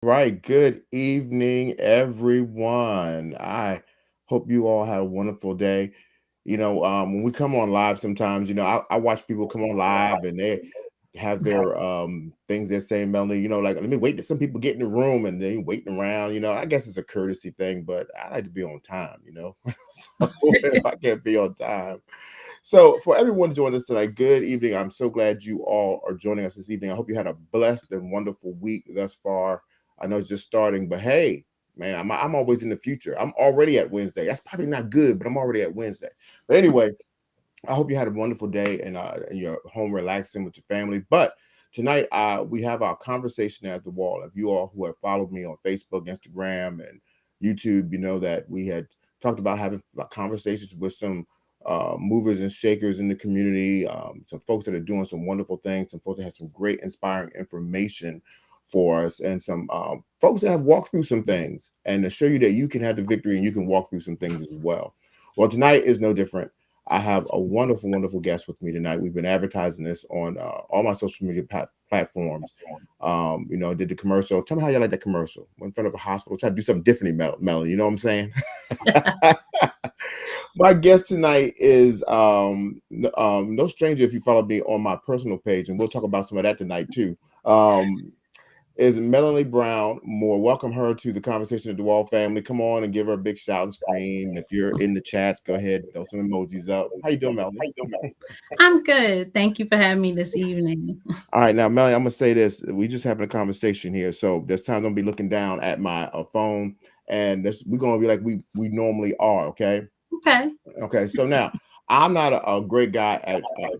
Right. Good evening, everyone. I hope you all had a wonderful day. When we come on live sometimes, I watch people come on live and they have their things they're saying, Melanie, like let me wait till some people get in the room and they waiting around, I guess it's a courtesy thing, but I like to be on time. So if I can't be on time. So for everyone joining us tonight, good evening. I'm so glad you all are joining us this evening. I hope you had a blessed and wonderful week thus far. I know it's just starting, but hey, man, I'm always in the future. I'm already at Wednesday. That's probably not good, but I'm already at Wednesday. But anyway, I hope you had a wonderful day and you're home relaxing with your family. But tonight, we have our conversation at the wall. If you all who have followed me on Facebook, Instagram, and YouTube, you know that we had talked about having conversations with some movers and shakers in the community, some folks that are doing some wonderful things, some folks that have some great inspiring information for us, and some folks that have walked through some things and to show you that you can have the victory and you can walk through some things as well. Well, tonight is no different. I have a wonderful, wonderful guest with me tonight. We've been advertising this on all my social media platforms. Did the commercial. Tell me how you like that commercial. Went in front of a hospital. Try to do something different, Melanie. You know what I'm saying? My guest tonight is no stranger if you follow me on my personal page, and we'll talk about some of that tonight too. Is Melanie Brown-Moore. Welcome her to the Conversation of the Wall family. Come on and give her a big shout and scream. If you're in the chats, go ahead, throw some emojis up. How you doing, Melanie? I'm good. Thank you for having me this evening. All right, now, Melanie, I'm gonna say this. We just having a conversation here, so there's times I'm gonna be looking down at my phone, and we're gonna be like we normally are. Okay. Okay. Okay. So now I'm not a great guy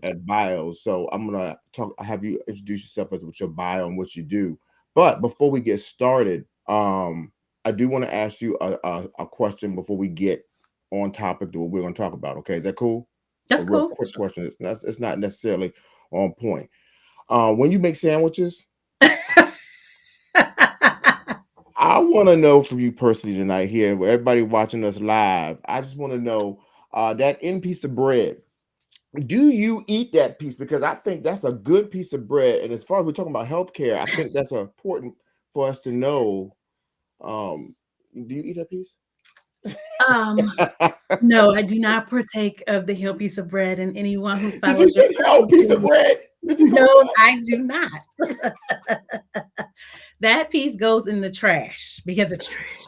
at bios, so I'm gonna have you introduce yourself as with your bio and what you do. But before we get started, I do want to ask you a question before we get on topic to what we're going to talk about. Okay, is that cool? A That's real cool. quick question. It's not necessarily on point. When you make sandwiches, I want to know from you personally tonight here, where everybody watching us live. I just want to know that end piece of bread. Do you eat that piece? Because I think that's a good piece of bread. And as far as we're talking about healthcare, I think that's important for us to know. Um, do you eat that piece? um, no, I do not partake of the hill piece of bread, and anyone who Did you follows this say hell piece of bread? Did you call knows it I do not. That piece goes in the trash because it's trash.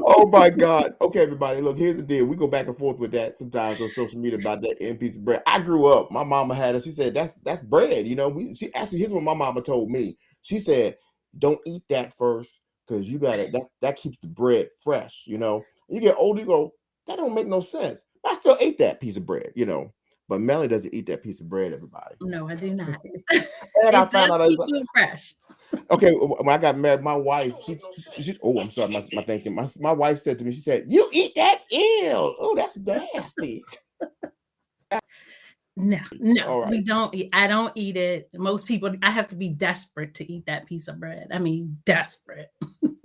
Oh my God. Okay, everybody. Look, here's the deal. We go back and forth with that sometimes on social media about that end piece of bread. I grew up. My mama had it. She said, that's bread. She actually here's what my mama told me. She said, don't eat that first because you got it. That keeps the bread fresh. You get older, you go, that don't make no sense. But I still ate that piece of bread. But Melanie doesn't eat that piece of bread, everybody. No, I do not. And I It found does out keep food fresh. okay, when I got married, my wife, she oh, I'm sorry, my thinking. My wife said to me, she said, "You eat that? Ew! Oh, that's nasty." No, no, All we right. don't eat. I don't eat it. Most people, I have to be desperate to eat that piece of bread. I mean, desperate.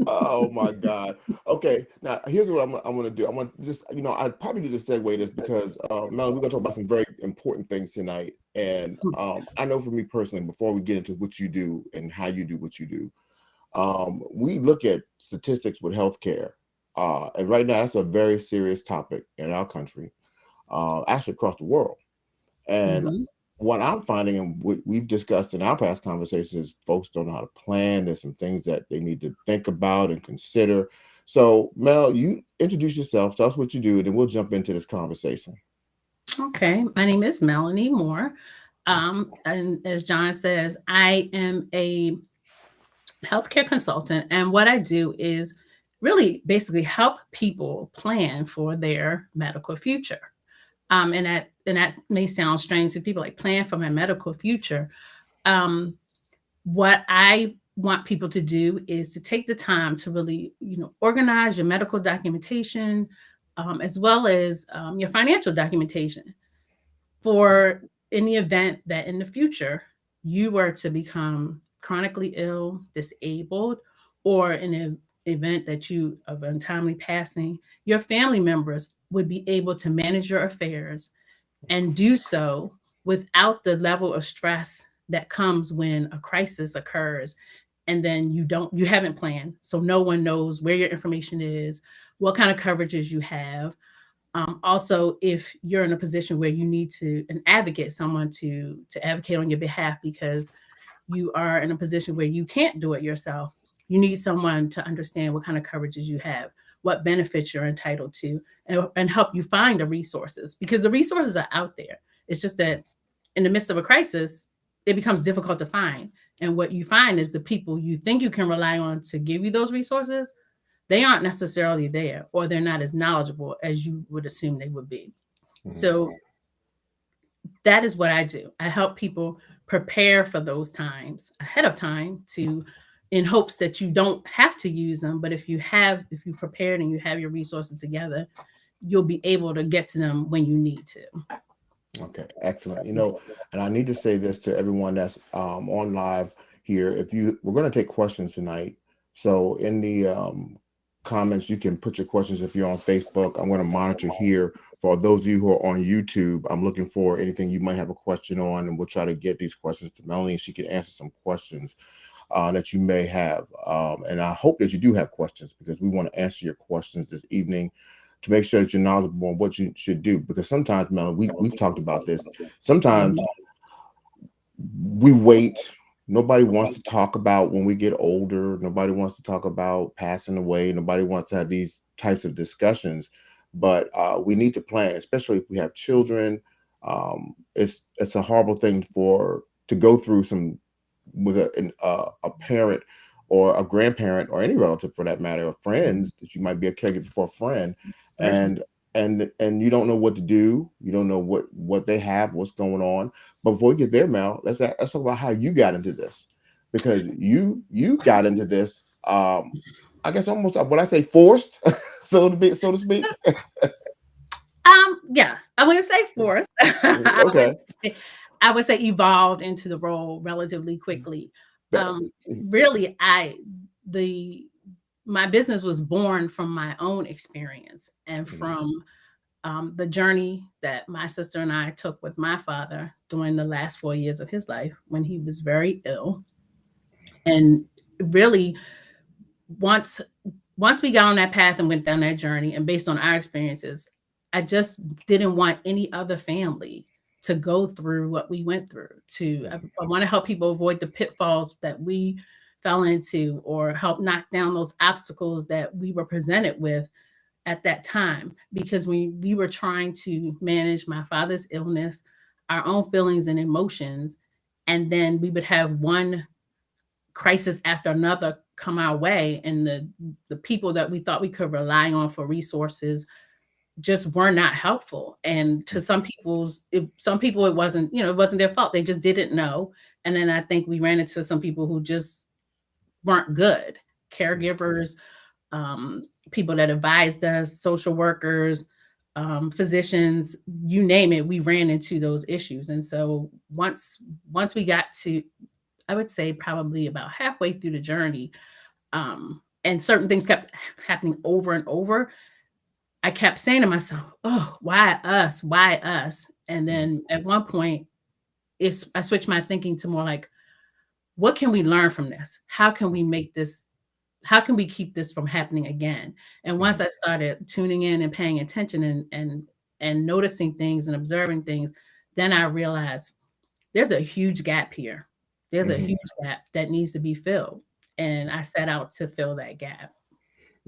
Oh my God. Okay, now here's what I'm gonna do. I'm gonna just, I probably need to segue this because, Mel, we're gonna talk about some very important things tonight. And I know for me personally, before we get into what you do and how you do what you do, we look at statistics with healthcare, and right now that's a very serious topic in our country, actually across the world. And Mhm. what I'm finding and what we've discussed in our past conversations is folks don't know how to plan. There's some things that they need to think about and consider. So, Mel, you introduce yourself, tell us what you do, and then we'll jump into this conversation. Okay, my name is Melanie Moore. And as John says, I am a healthcare consultant. And what I do is really basically help people plan for their medical future. And that may sound strange to people, like plan for my medical future. Um, what I want people to do is to take the time to really, organize your medical documentation, as well as your financial documentation for in the event that in the future you were to become chronically ill, disabled, or in an event that you of untimely passing, your family members would be able to manage your affairs and do so without the level of stress that comes when a crisis occurs and then you haven't planned, so no one knows where your information is, what kind of coverages you have. Also, if you're in a position where you need an advocate, someone to advocate on your behalf because you are in a position where you can't do it yourself, you need someone to understand what kind of coverages you have, what benefits you're entitled to, and help you find the resources, because the resources are out there. It's just that in the midst of a crisis, it becomes difficult to find. And what you find is the people you think you can rely on to give you those resources, they aren't necessarily there, or they're not as knowledgeable as you would assume they would be. Mhm. So that is what I do. I help people prepare for those times ahead of time, to in hopes that you don't have to use them, but if you prepared and you have your resources together, you'll be able to get to them when you need to. Okay, excellent. And I need to say this to everyone that's on live here. We're going to take questions tonight. So in the comments, you can put your questions. If you're on Facebook, I'm going to monitor here. For those of you who are on YouTube, I'm looking for anything you might have a question on, and we'll try to get these questions to Melanie, and she can answer some questions that you may have. And I hope that you do have questions, because we want to answer your questions this evening to make sure that you're knowledgeable on what you should do. Because sometimes, Melanie, we've talked about this. Sometimes Mhm. we wait. Nobody wants to talk about when we get older. Nobody wants to talk about passing away. Nobody wants to have these types of discussions. But we need to plan, especially if we have children. It's a horrible thing to go through some with a parent or a grandparent or any relative for that matter, or Mhm. friends that you might be a caregiver for a friend, Certainly. and and you don't know what to do. You don't know what they have, what's going on. But before we get there, Mel, let's talk about how you got into this, because you got into this. I guess almost what I say forced, so to speak. Yeah, I wouldn't say forced. Okay. I would say evolved into the role relatively quickly. But- Really, the my business was born from my own experience and Mhm. from the journey that my sister and I took with my father during the last 4 years of his life when he was very ill. And really, once once we got on that path and went down that journey, and based on our experiences, I just didn't want any other family to go through what we went through. I want to help people avoid the pitfalls that we fell into, or help knock down those obstacles that we were presented with at that time, because we were trying to manage my father's illness, our own feelings and emotions, and then we would have one crisis after another come our way, and the people that we thought we could rely on for resources just were not helpful. And to some people it wasn't, it wasn't their fault, they just didn't know. And then I think we ran into some people who just weren't good caregivers, um, people that advised us, social workers, physicians, you name it, we ran into those issues. And so once we got to, I would say probably about halfway through the journey, and certain things kept happening over and over, I kept saying to myself, "Oh, why us? Why us?" And Mhm. then at one point, I switched my thinking to more like, what can we learn from this? How can we keep this from happening again? And once Mhm. I started tuning in and paying attention, and noticing things and observing things, then I realized there's a huge gap here. There's a Mhm. huge gap that needs to be filled. And I set out to fill that gap.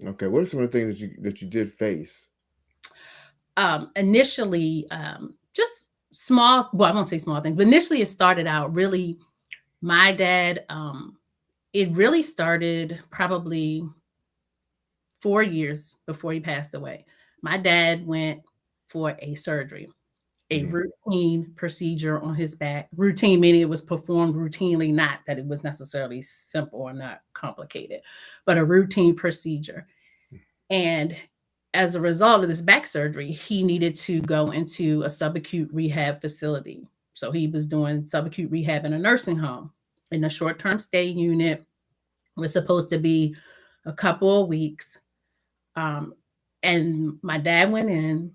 Okay. What are some of the things that you did face? Initially, just small, well, I won't say small things, but initially it started out really, my dad, it really started probably 4 years before he passed away. My dad went for a surgery, a Mhm. routine procedure on his back. Routine meaning it was performed routinely, not that it was necessarily simple or not complicated, but a routine procedure. And as a result of this back surgery, he needed to go into a subacute rehab facility. So he was doing subacute rehab in a nursing home. In a short term stay unit, was supposed to be a couple of weeks. Um, and my dad went in,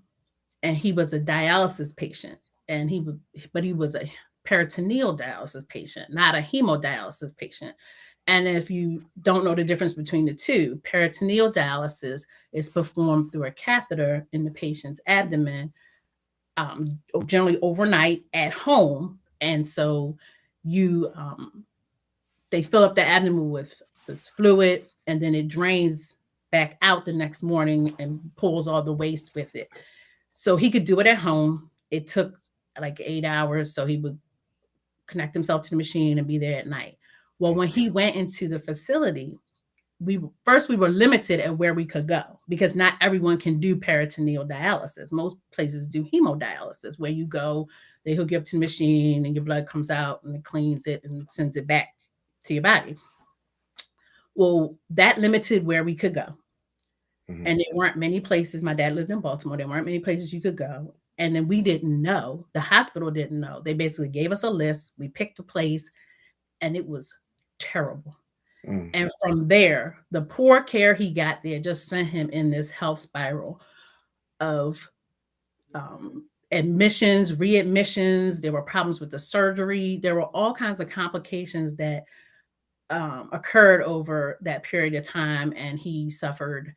and he was a dialysis patient, and but he was a peritoneal dialysis patient, not a hemodialysis patient. And if you don't know the difference between the two, peritoneal dialysis is performed through a catheter in the patient's abdomen, generally overnight at home. And so you they fill up the abdomen with the fluid, and then it drains back out the next morning and pulls all the waste with it. So he could do it at home. It took like 8 hours. So he would connect himself to the machine and be there at night. Well, when he went into the facility, we were limited at where we could go because not everyone can do peritoneal dialysis. Most places do hemodialysis, where you go, they hook you up to the machine, and your blood comes out and it cleans it and sends it back to your body. Well, that limited where we could go. Mhm. And there weren't many places. My dad lived in Baltimore. There weren't many places you could go. And then we didn't know. The hospital didn't know. They basically gave us a list. We picked a place, and it was terrible. Mm. And from there, the poor care he got there just sent him in this health spiral of admissions, readmissions. There were problems with the surgery. There were all kinds of complications that occurred over that period of time. And he suffered,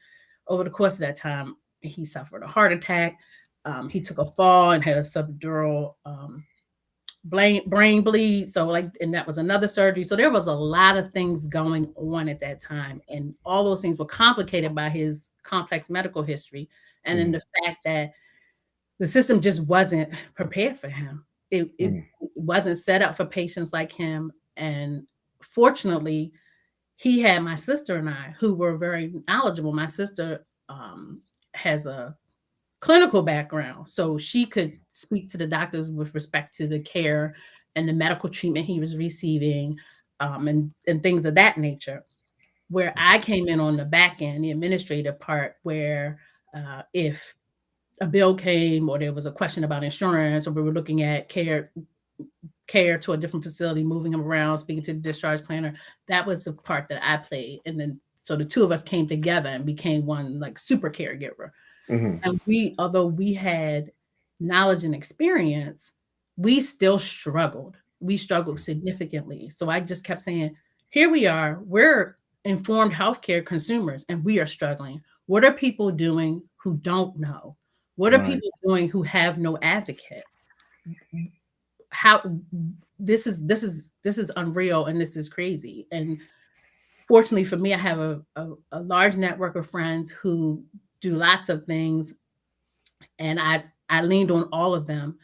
over the course of that time, he suffered a heart attack. He took a fall and had a subdural brain bleed. So like, and that was another surgery. So there was a lot of things going on at that time. And all those things were complicated by his complex medical history. And then Mhm. the fact that the system just wasn't prepared for him. It Mhm. wasn't set up for patients like him. And fortunately, he had my sister and I, who were very knowledgeable. My sister has a clinical background, so she could speak to the doctors with respect to the care and the medical treatment he was receiving, and things of that nature. Where I came in on the back end, the administrative part, where if a bill came or there was a question about insurance, or we were looking at care to a different facility, moving him around, speaking to the discharge planner. That was the part that I played. And then so the two of us came together and became one like super caregiver. Mhm. And although we had knowledge and experience, we still struggled. We struggled significantly. So I just kept saying, here we are, we're informed healthcare consumers and we are struggling. What are people doing who don't know? What are Right. people doing who have no advocate? How this is unreal and this is crazy. And fortunately for me, I have a large network of friends who do lots of things, and I leaned on all of them.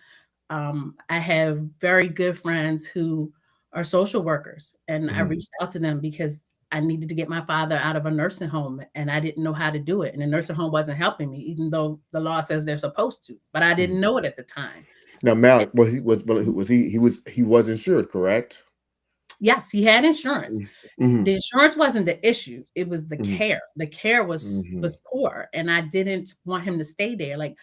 I have very good friends who are social workers, and I Mhm. reached out to them because I needed to get my father out of a nursing home, and I didn't know how to do it. And the nursing home wasn't helping me, even though the law says they're supposed to, but I Mhm. didn't know it at the time. Now, Mal, he was insured, correct? Yes, he had insurance. Mm. Mhm. The insurance wasn't the issue, it was the Mhm. care. The care Mhm. was poor, and I didn't want him to stay there. Like,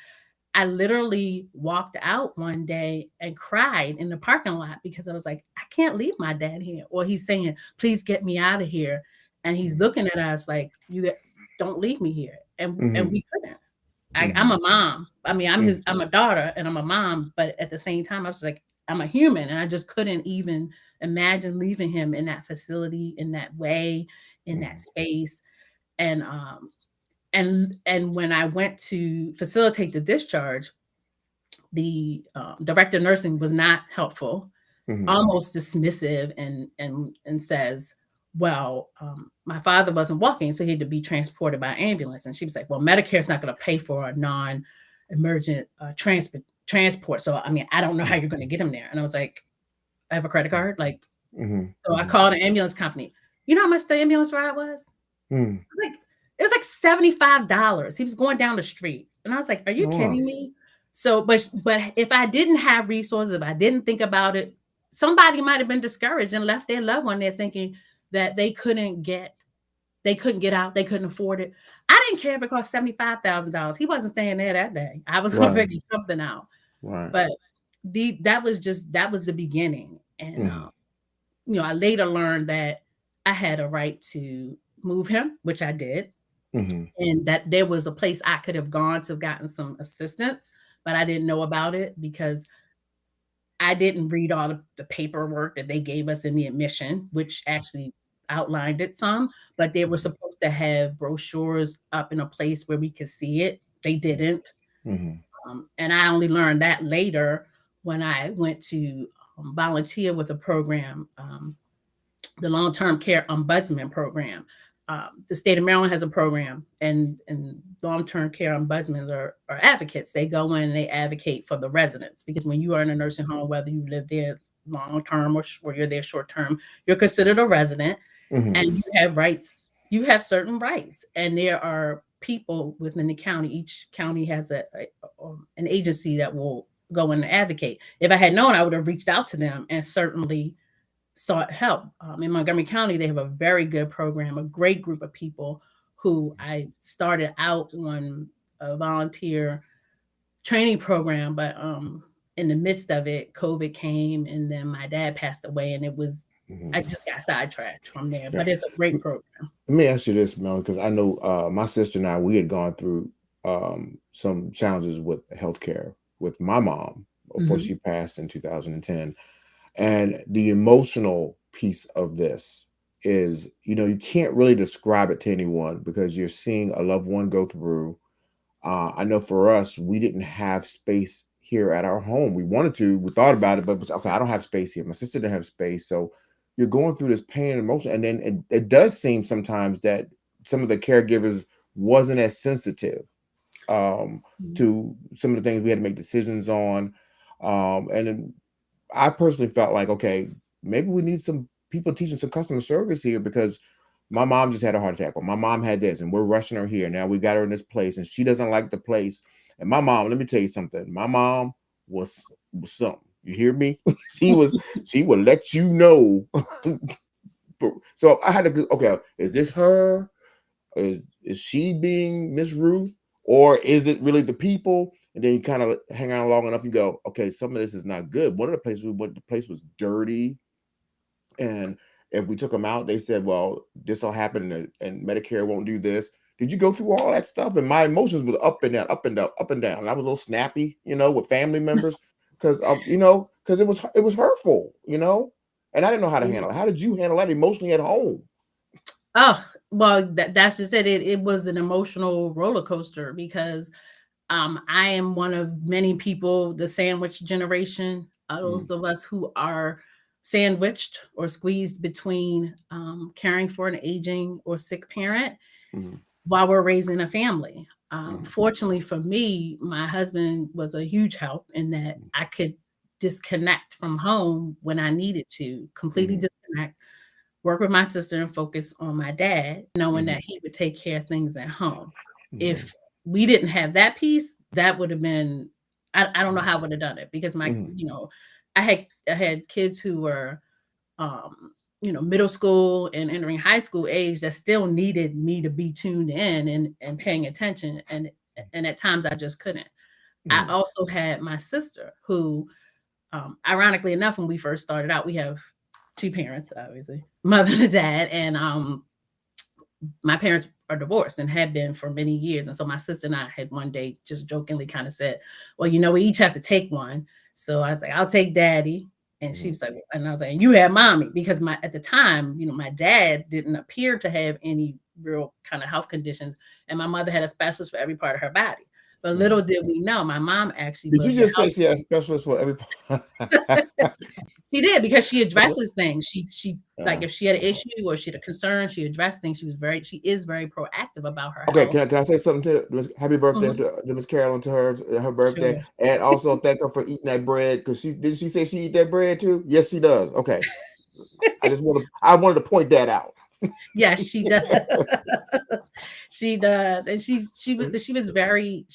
I literally walked out one day and cried in the parking lot because I was like, "I can't leave my dad here." Or he's saying, "Please get me out of here." And he's Mhm. looking at us like, don't leave me here." And Mhm. we couldn't. I'm Mhm. a mom. I mean, Mhm. I'm a daughter and I'm a mom, but at the same time, I was like, I'm a human, and I just couldn't even imagine leaving him in that facility, in that way, in that Mhm. space. And and when I went to facilitate the discharge, the director of nursing was not helpful, Mhm. almost dismissive, and says, "Well, my father wasn't walking, so he had to be transported by ambulance." And she was like, "Well, Medicare is not going to pay for a non-emergent transport. So, I mean, I don't know how you're going to get him there." And I was like, "I have a credit card." Like, Mhm. so I Mhm. called an ambulance company. You know how much the ambulance ride was? Mhm. Like, it was like $75. He was going down the street. And I was like, "Are you Oh, wow. kidding me?" So, but if I didn't have resources, if I didn't think about it, somebody might have been discouraged and left their loved one there thinking that they couldn't get out, they couldn't afford it. I didn't care if it cost $75,000. He wasn't staying there that day. I was gonna Right. figure something out. Right. But that was the beginning. And Mhm. I later learned that I had a right to move him, which I did, Mhm. and that there was a place I could have gone to have gotten some assistance, but I didn't know about it because I didn't read all the paperwork that they gave us in the admission, which actually outlined it some, but they were Mhm. supposed to have brochures up in a place where we could see it. They didn't. Mhm. And I only learned that later when I went to volunteer with a program, the long term care ombudsman program. The state of Maryland has a program, and long term care ombudsmen are advocates. They go in and they advocate for the residents because when you are in a nursing home, whether you live there long term or you're there short term, you're considered a resident and Mhm. you have rights. You have certain rights, and there are people within the county. Each county has an agency that will go in and advocate. If I had known, I would have reached out to them and certainly sought help. In Montgomery County, they have a very good program, a great group of people who I started out on a volunteer training program, but in the midst of it, COVID came, and then my dad passed away, and I Mhm. just got sidetracked from there. Yeah. But it's a great Let program. me ask you this, Mel, because I know my sister and I, we had gone through some challenges with healthcare with my mom before Hmm. she passed in 2010. And the emotional piece of this is, you can't really describe it to anyone because you're seeing a loved one go through. I know for us, we didn't have space here at our home. We wanted to, we thought about it, but it was, okay, I don't have space here. My sister didn't have space. So you're going through this pain and emotion. And then it does seem sometimes that some of the caregivers wasn't as sensitive um, to some of the things we had to make decisions on. And then I personally felt like, okay, maybe we need some people teaching some customer service here because my mom just had a heart attack, or my mom had this, and we're rushing her here. Now we got her in this place, and she doesn't like the place. And my mom, let me tell you something. My mom was something. You hear me? She would let you know. So I had to go, okay, is this her? Is she being Miss Ruth, or is it really the people? And then you kind of hang on long enough, you go, okay, some of this is not good. One of the places we went, the place was dirty, and if we took them out, they said, well, this will happen, and Medicare won't do this. Did you go through all that stuff? And my emotions was up and down, up and down, up and down. And I was a little snappy, with family members, because because it was hurtful, and I didn't know how to handle it. How did you handle that emotionally at home? Oh, well, that's just it. It was an emotional roller coaster because I am one of many people, the sandwich generation, Mhm. those of us who are sandwiched or squeezed between caring for an aging or sick parent Mhm. while we're raising a family. Mhm. Fortunately for me, my husband was a huge help in that I could disconnect from home when I needed to, completely Mhm. disconnect, work with my sister and focus on my dad, knowing Mhm. that he would take care of things at home. Mhm. If we didn't have that piece, that would have been I don't know Mhm. how I would have done it because Mhm. I had kids who were um, middle school and entering high school age that still needed me to be tuned in and paying attention and at times I just couldn't. I Mhm. also had my sister who ironically enough, when we first started out, we have two parents, obviously, mother and a dad, and my parents are divorced and had been for many years. And so my sister and I had one day just jokingly kind of said, well, we each have to take one. So I was like, I'll take daddy. And she Mhm. was like, and I was like, you have mommy, because at the time, my dad didn't appear to have any real kind of health conditions. And my mother had a specialist for every part of her body. But little Mhm. did we know, my mom actually Did you was the just say she had a specialist for every She did because she addresses things. She like Uh, if she had an uh, issue or she had a concern, she addressed things. She is very proactive about her okay, health. can I say something to happy birthday Mhm. to Miss Carolyn, to her birthday, Sure. and also thank her for eating that bread, because she say she eat that bread too? Yes, she does. Okay, I wanted to point that out. Yes, she does. She does. And she was very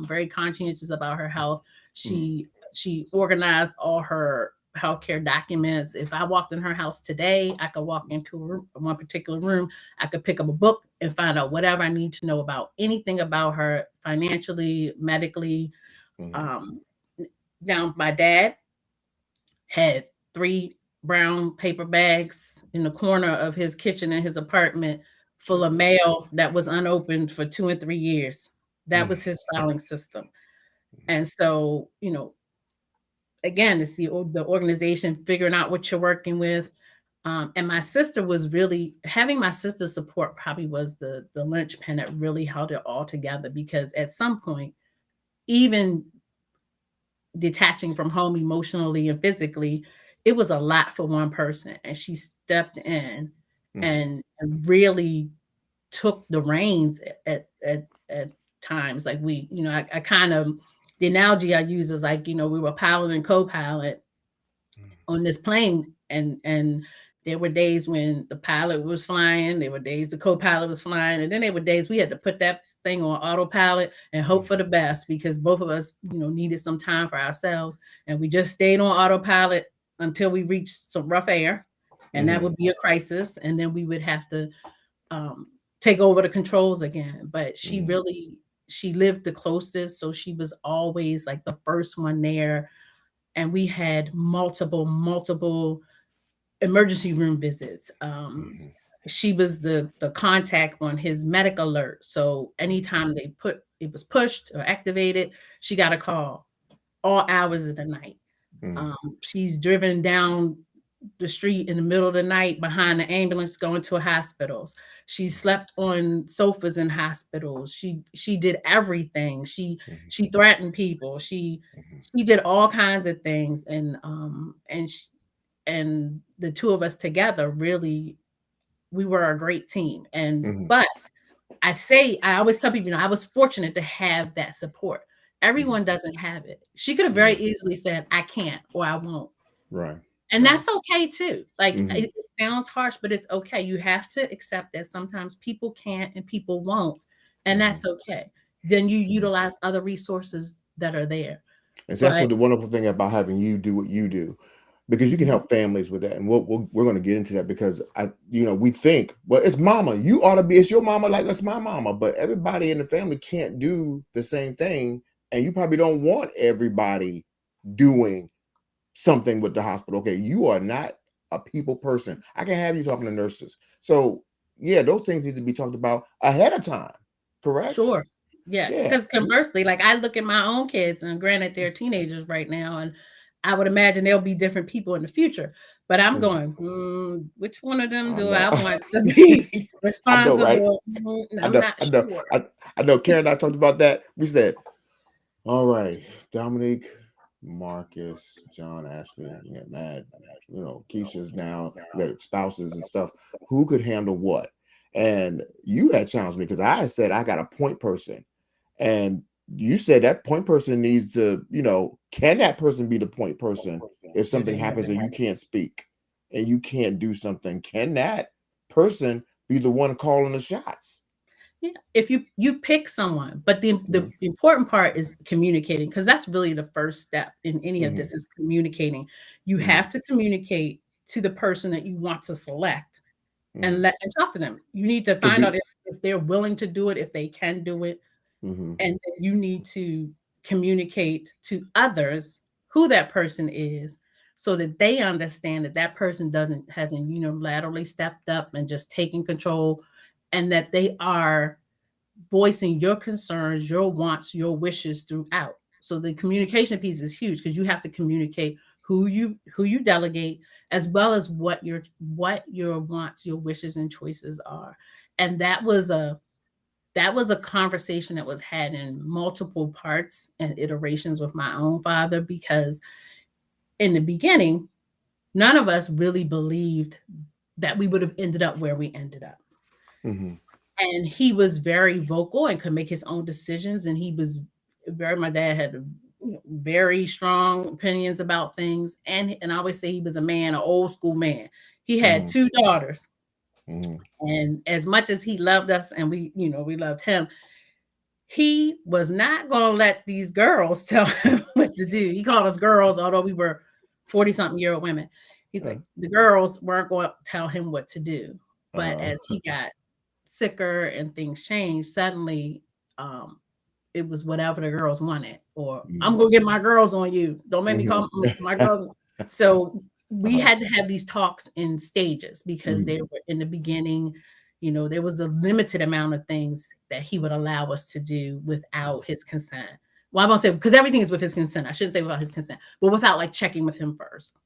very conscientious about her health. Mhm. She organized all her healthcare documents. If I walked in her house today, I could walk into one particular room, I could pick up a book and find out whatever I need to know about anything about her financially, medically. Mhm. Um, Now my dad had three brown paper bags in the corner of his kitchen in his apartment full of Jesus. mail that was unopened for 2 and 3 years. That Mm. was his filing system. And so, again, it's the organization figuring out what you're working with. And my sister was really having my sister's support probably was the linchpin that really held it all together because at some point, even detaching from home emotionally and physically, it was a lot for one person. And she stepped in Mhm. and really took the reins at times. Like I kind of the analogy I use is like, we were pilot and co-pilot Mhm. on this plane and there were days when the pilot was flying, there were days the co-pilot was flying, and then there were days we had to put that thing on autopilot and hope for Mhm. the best because both of us, needed some time for ourselves. And we just stayed on autopilot until we reached some rough air, and that Mhm. would be a crisis. And then we would have to um, take over the controls again. But Mhm. she lived the closest, so she was always like the first one there. And we had multiple emergency room visits. Mhm. She was the contact on his medic alert. So anytime it was pushed or activated, she got a call all hours of the night. Mhm. Um, she's driven down the street in the middle of the night behind the ambulance going to hospitals. She slept on sofas in hospitals. She did everything. She Mhm. she threatened people. She Mhm. she did all kinds of things, and the two of us together really we were a great team. And Mhm. but I always tell people, I was fortunate to have that support. Mhm. Everyone doesn't have it. She could have very Mhm. easily said, I can't or I won't. Right. And Right. that's okay too. Like Mhm. it sounds harsh, but it's okay. You have to accept that sometimes people can't and people won't. And Mhm. that's okay. Then you Mhm. utilize other resources that are there. And so that's But what the wonderful thing about having you do what you do, because you can mhm, help families with that. And we're going to get into that because we think, well, it's mama. You ought to be. It's your mama, like it's my mama. But everybody in the family can't do the same thing, and you probably don't want everybody doing something with the hospital. Okay, you are not a people person. I can have you talking to nurses. So yeah, those things need to be talked about ahead of time. Correct? sure. Yeah. Yeah. Because conversely, like I look at my own kids, and granted they're teenagers right now, and I would imagine there'll be different people in the future. But I'm Mhm. going, which one of them I do know. I want to be I know, right? responsible? I I'm know, not I know, sure. I know. Karen and I talked about that. We said, "All right, Dominique, Marcus, John, Ashley, yeah, Matt, Keisha's now, we got spouses and stuff. Who could handle what?" And you had challenged me because I said I got a point person, and you said that point person needs to, can that person be the point person if something happens and you can't speak and you can't do something? Can that person be the one calling the shots? Yeah, if you pick someone, but the Mhm. important part is communicating because that's really the first step in any of Mhm. this is communicating. You Mhm. have to communicate to the person that you want to select Mhm. and talk to them. You need to To find out be if they're willing to do it, if they can do it, mhm. and then you need to communicate to others who that person is so that they understand that that person doesn't hasn't unilaterally stepped up and just taken control, and that they are voicing your concerns, your wants, your wishes throughout. So the communication piece is huge because you have to communicate who you delegate as well as what your wants, your wishes and choices are. And that was a conversation that was had in multiple parts and iterations with my own father because in the beginning, none of us really believed that we would have ended up where we ended up. Mhm. And he was very vocal and could make his own decisions. And he was my dad had very strong opinions about things. And I always say he was a man, an old school man. He had Mhm. two daughters. Mhm. And as much as he loved us and we loved him, he was not going to let these girls tell him what to do. He called us girls, although we were 40 something year old women. He's Uh, like, the girls weren't going to tell him what to do. But uh, as he got sicker and things changed, suddenly um, it was whatever the girls wanted, or I'm mhm. gonna get my girls on you. Don't make me Mhm. call my girls. So we Uh-huh. had to have these talks in stages because they Mhm. were in the beginning. There was a limited amount of things that he would allow us to do without his consent. Well, I won't say because everything is with his consent. I shouldn't say without his consent, but without like checking with him first.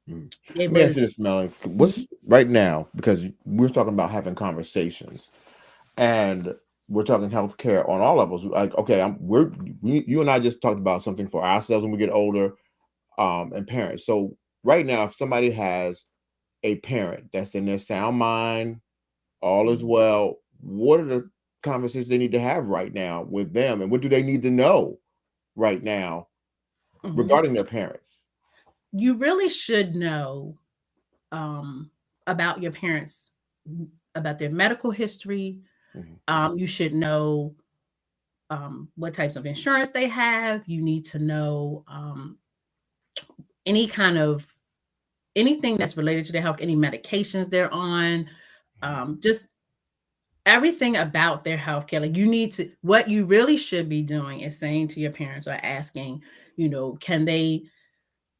Mm. It Let me ask you was. this, Melanie. Mhm, What's right now, because we're talking about having conversations and we're talking healthcare on all levels. Like, okay, you and I just talked about something for ourselves when we get older, and parents. So right now, if somebody has a parent that's in their sound mind, all is mhm, well, what are the conversations they need to have right now with them, and what do they need to know right now mhm. regarding their parents? You really should know um, about your parents, about their medical history. Mhm, You should know what types of insurance they have. You need to know any kind of anything that's related to their health, any medications they're on, mhm, just everything about their healthcare. Like you need to, what you really should be doing is saying to your parents or asking, can they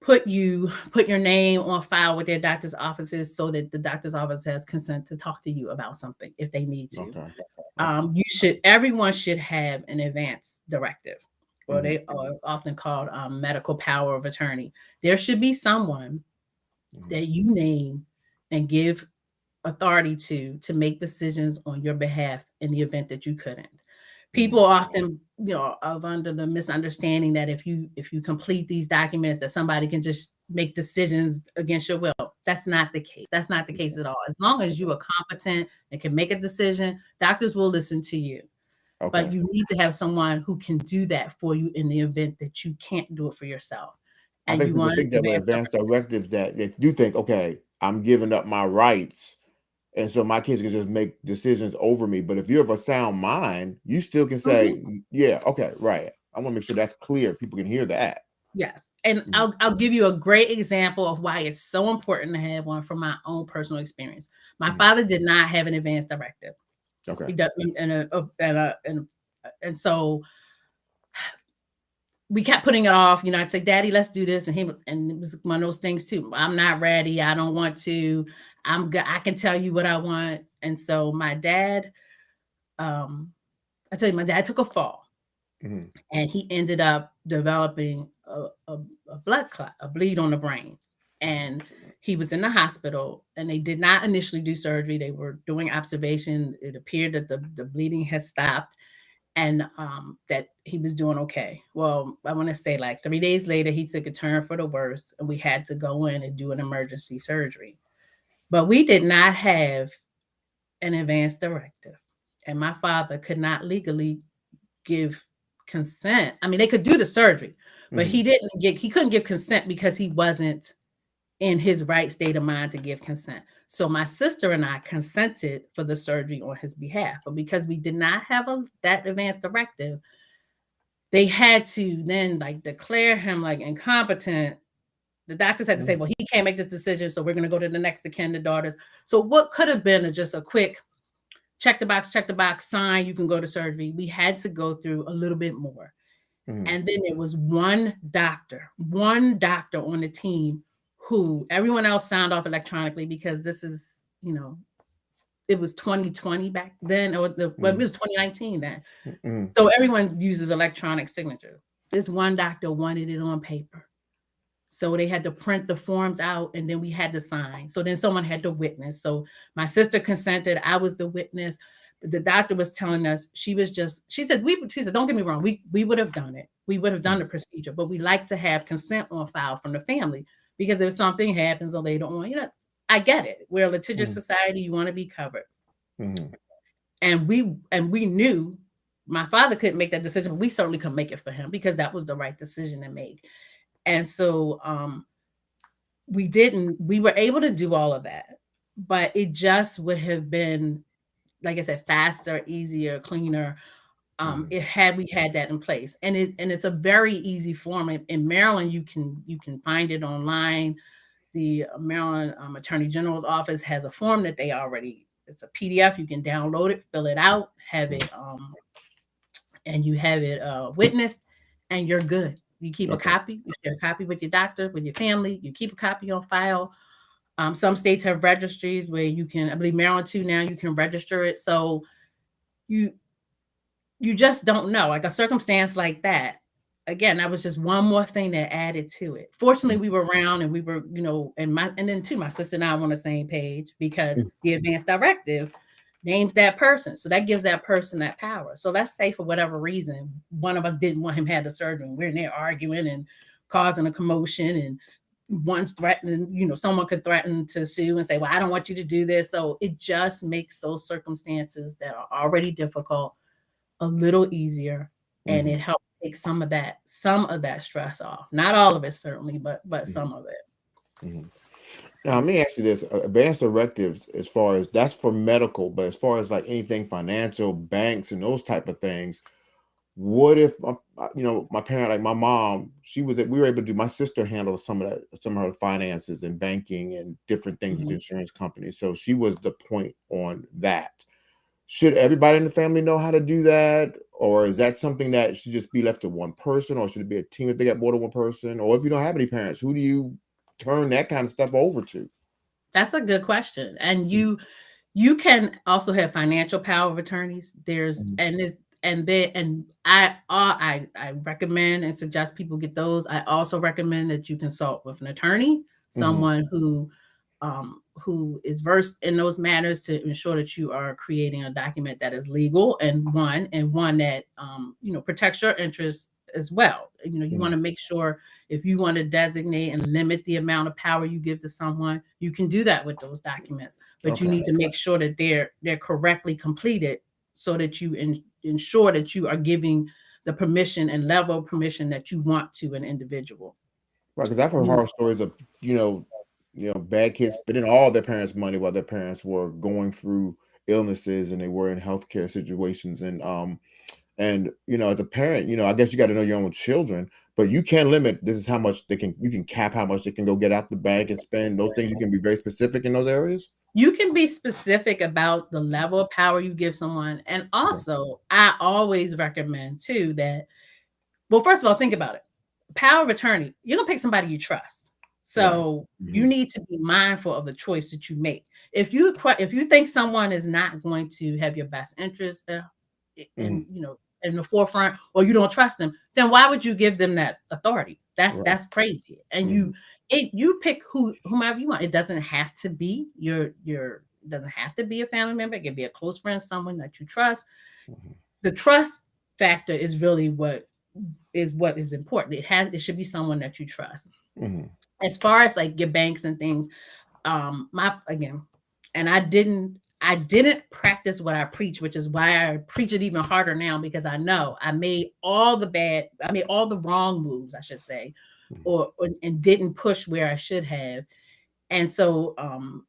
put your name on file with their doctor's offices so that the doctor's office has consent to talk to you about something if they need to. okay, okay, Everyone should have an advance directive, or mhm, they are often called medical power of attorney. There should be someone mhm, that you name and give authority to make decisions on your behalf in the event that you couldn't. mhm, People often, of under the misunderstanding that if you complete these documents that somebody can just make decisions against your will. That's not the case. That's not the case okay, at all. As long as you okay, are competent and can make a decision, doctors will listen to you. But okay. you need to have someone who can do that for you in the event that you can't do it for yourself. I And think you people want an think that with advance advanced directives that they do think, okay, I'm giving up my rights, and so my kids can just make decisions over me. But if you're of a sound mind, you still can say, directive. yeah, okay, right. I want to make sure that's clear. People can hear that. Yes, and Mhm, I'll give you a great example of why it's so important to have one from my own personal experience. My mhm, father did not have an advance directive. okay. He does, and so we kept putting it off. I'd say, "Daddy, let's do this," and it was one of those things too. I'm not ready. I don't want to. I can tell you what I want. And so my dad, um, I tell you, my dad took a fall Mhm, and he ended up developing a blood clot, a bleed on the brain. And he was in the hospital and they did not initially do surgery. They were doing observation. It appeared that the bleeding had stopped and that he was doing okay. Well, I want to say like 3 days later, he took a turn for the worse and we had to go in and do an emergency surgery. But we did not have an advance directive. And my father could not legally give consent. I mean, they could do the surgery, but mhm, he couldn't give consent because he wasn't in his right state of mind to give consent. So my sister and I consented for the surgery on his behalf, but because we did not have that advance directive, they had to then like declare him like incompetent. The doctors had to say, mhm, well, he can't make this decision, so we're going to go to the next of kin, the daughters. So what could have been just a quick check the box, sign, you can go to surgery. We had to go through a little bit more. mhm, And then there was one doctor on the team who everyone else signed off electronically because this is, it was 2020 back then, or it mhm, was 2019 then. mhm, So everyone uses electronic signature. This one doctor wanted it on paper. So they had to print the forms out and then we had to sign. So then someone had to witness. So my sister consented. I was the witness. The doctor was telling us she said, don't get me wrong, we would have done it. We would have done the mhm, procedure, but we like to have consent on file from the family because if something happens or later on, I get it. We're a litigious mhm, society, you want to be covered. mhm, And we knew my father couldn't make that decision, but we certainly could make it for him because that was the right decision to make. And so we were able to do all of that, but it just would have been, like I said, faster, easier, cleaner, mhm, it had we had that in place. And it's a very easy form. In Maryland, you can find it online. The Maryland Attorney General's office has a form that they already, it's a PDF, you can download it, fill it out, have mhm. it and you have it witnessed, and you're good. You keep a Okay. copy, you share a copy with your doctor, with your family, you keep a copy on file. Some states have registries where you can, I believe Maryland too now, you can register it. So you you just don't know. Like a circumstance like that, again, that was just one more thing that added to it. Fortunately, we were around and we were, and then too, my sister and I were on the same page because Mm, the advanced directive names that person. So that gives that person that power. So let's say for whatever reason, one of us didn't want him had the surgery. We're in there arguing and causing a commotion and one's threatening, someone could threaten to sue and say, well, I don't want you to do this. So it just makes those circumstances that are already difficult a little easier, and mhm, it helps take some of that stress off. Not all of it certainly, but mhm, some of it. mhm. Now, let me ask you this: advanced directives, as far as that's for medical, but as far as like anything financial, banks, and those type of things, what if my parent, like my mom, we were able to do. My sister handled some of her finances and banking and different things with Mhm. insurance companies, so she was the point on that. Should everybody in the family know how to do that? Or is that something that should just be left to one person? Or should it be a team if they got more than one person? Or if you don't have any parents, who do you turn that kind of stuff over to? That's a good question. And Mhm, you can also have financial power of attorneys. There's mhm, and there's and there and I recommend and suggest people get those. I also recommend that you consult with an attorney, mhm, someone who is versed in those matters to ensure that you are creating a document that is legal and one that protects your interests as well. You want mhm. to make sure if you want to designate and limit the amount of power you give to someone, you can do that with those documents. But you Okay. need to make sure that they're correctly completed so that you ensure that you are giving the permission and level of permission that you want to an individual. Right. Because I've heard You horror stories of, bad kids spending all their parents' money while their parents were going through illnesses and they were in healthcare situations. And as a parent, I guess you got to know your own children, but you can limit this is how much you can cap how much they can go get out the bank and spend those things. You can be very specific in those areas. you can be specific about the level of power you give someone. And Okay. also, I always recommend too that, well, first of all, think about it. Power of attorney, you're gonna pick somebody you trust. Right. So you Hmm. need to be mindful of the choice that you make. If you think someone is not going to have your best interest Hmm. in the forefront, or you don't trust them, then why would you give them that authority? That's Right. that's crazy. And Hmm. you pick whomever you want. It doesn't have to be your it doesn't have to be a family member. It can be a close friend, someone that you trust. Hmm. The trust factor is really what is important. It should be someone that you trust. Hmm. As far as like your banks and things, my again, and I didn't practice what I preach, which is why I preach it even harder now because I know I made all the wrong moves, I should say, or and didn't push where I should have. And so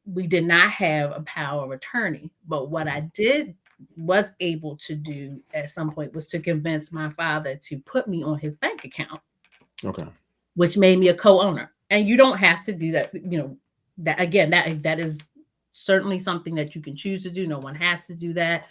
we did not have a power of attorney. But what I did was able to do at some point was to convince my father to put me on his bank account, Okay. which made me a co-owner. And you don't have to do that. That again, that is certainly something that you can choose to do. No one has to do that.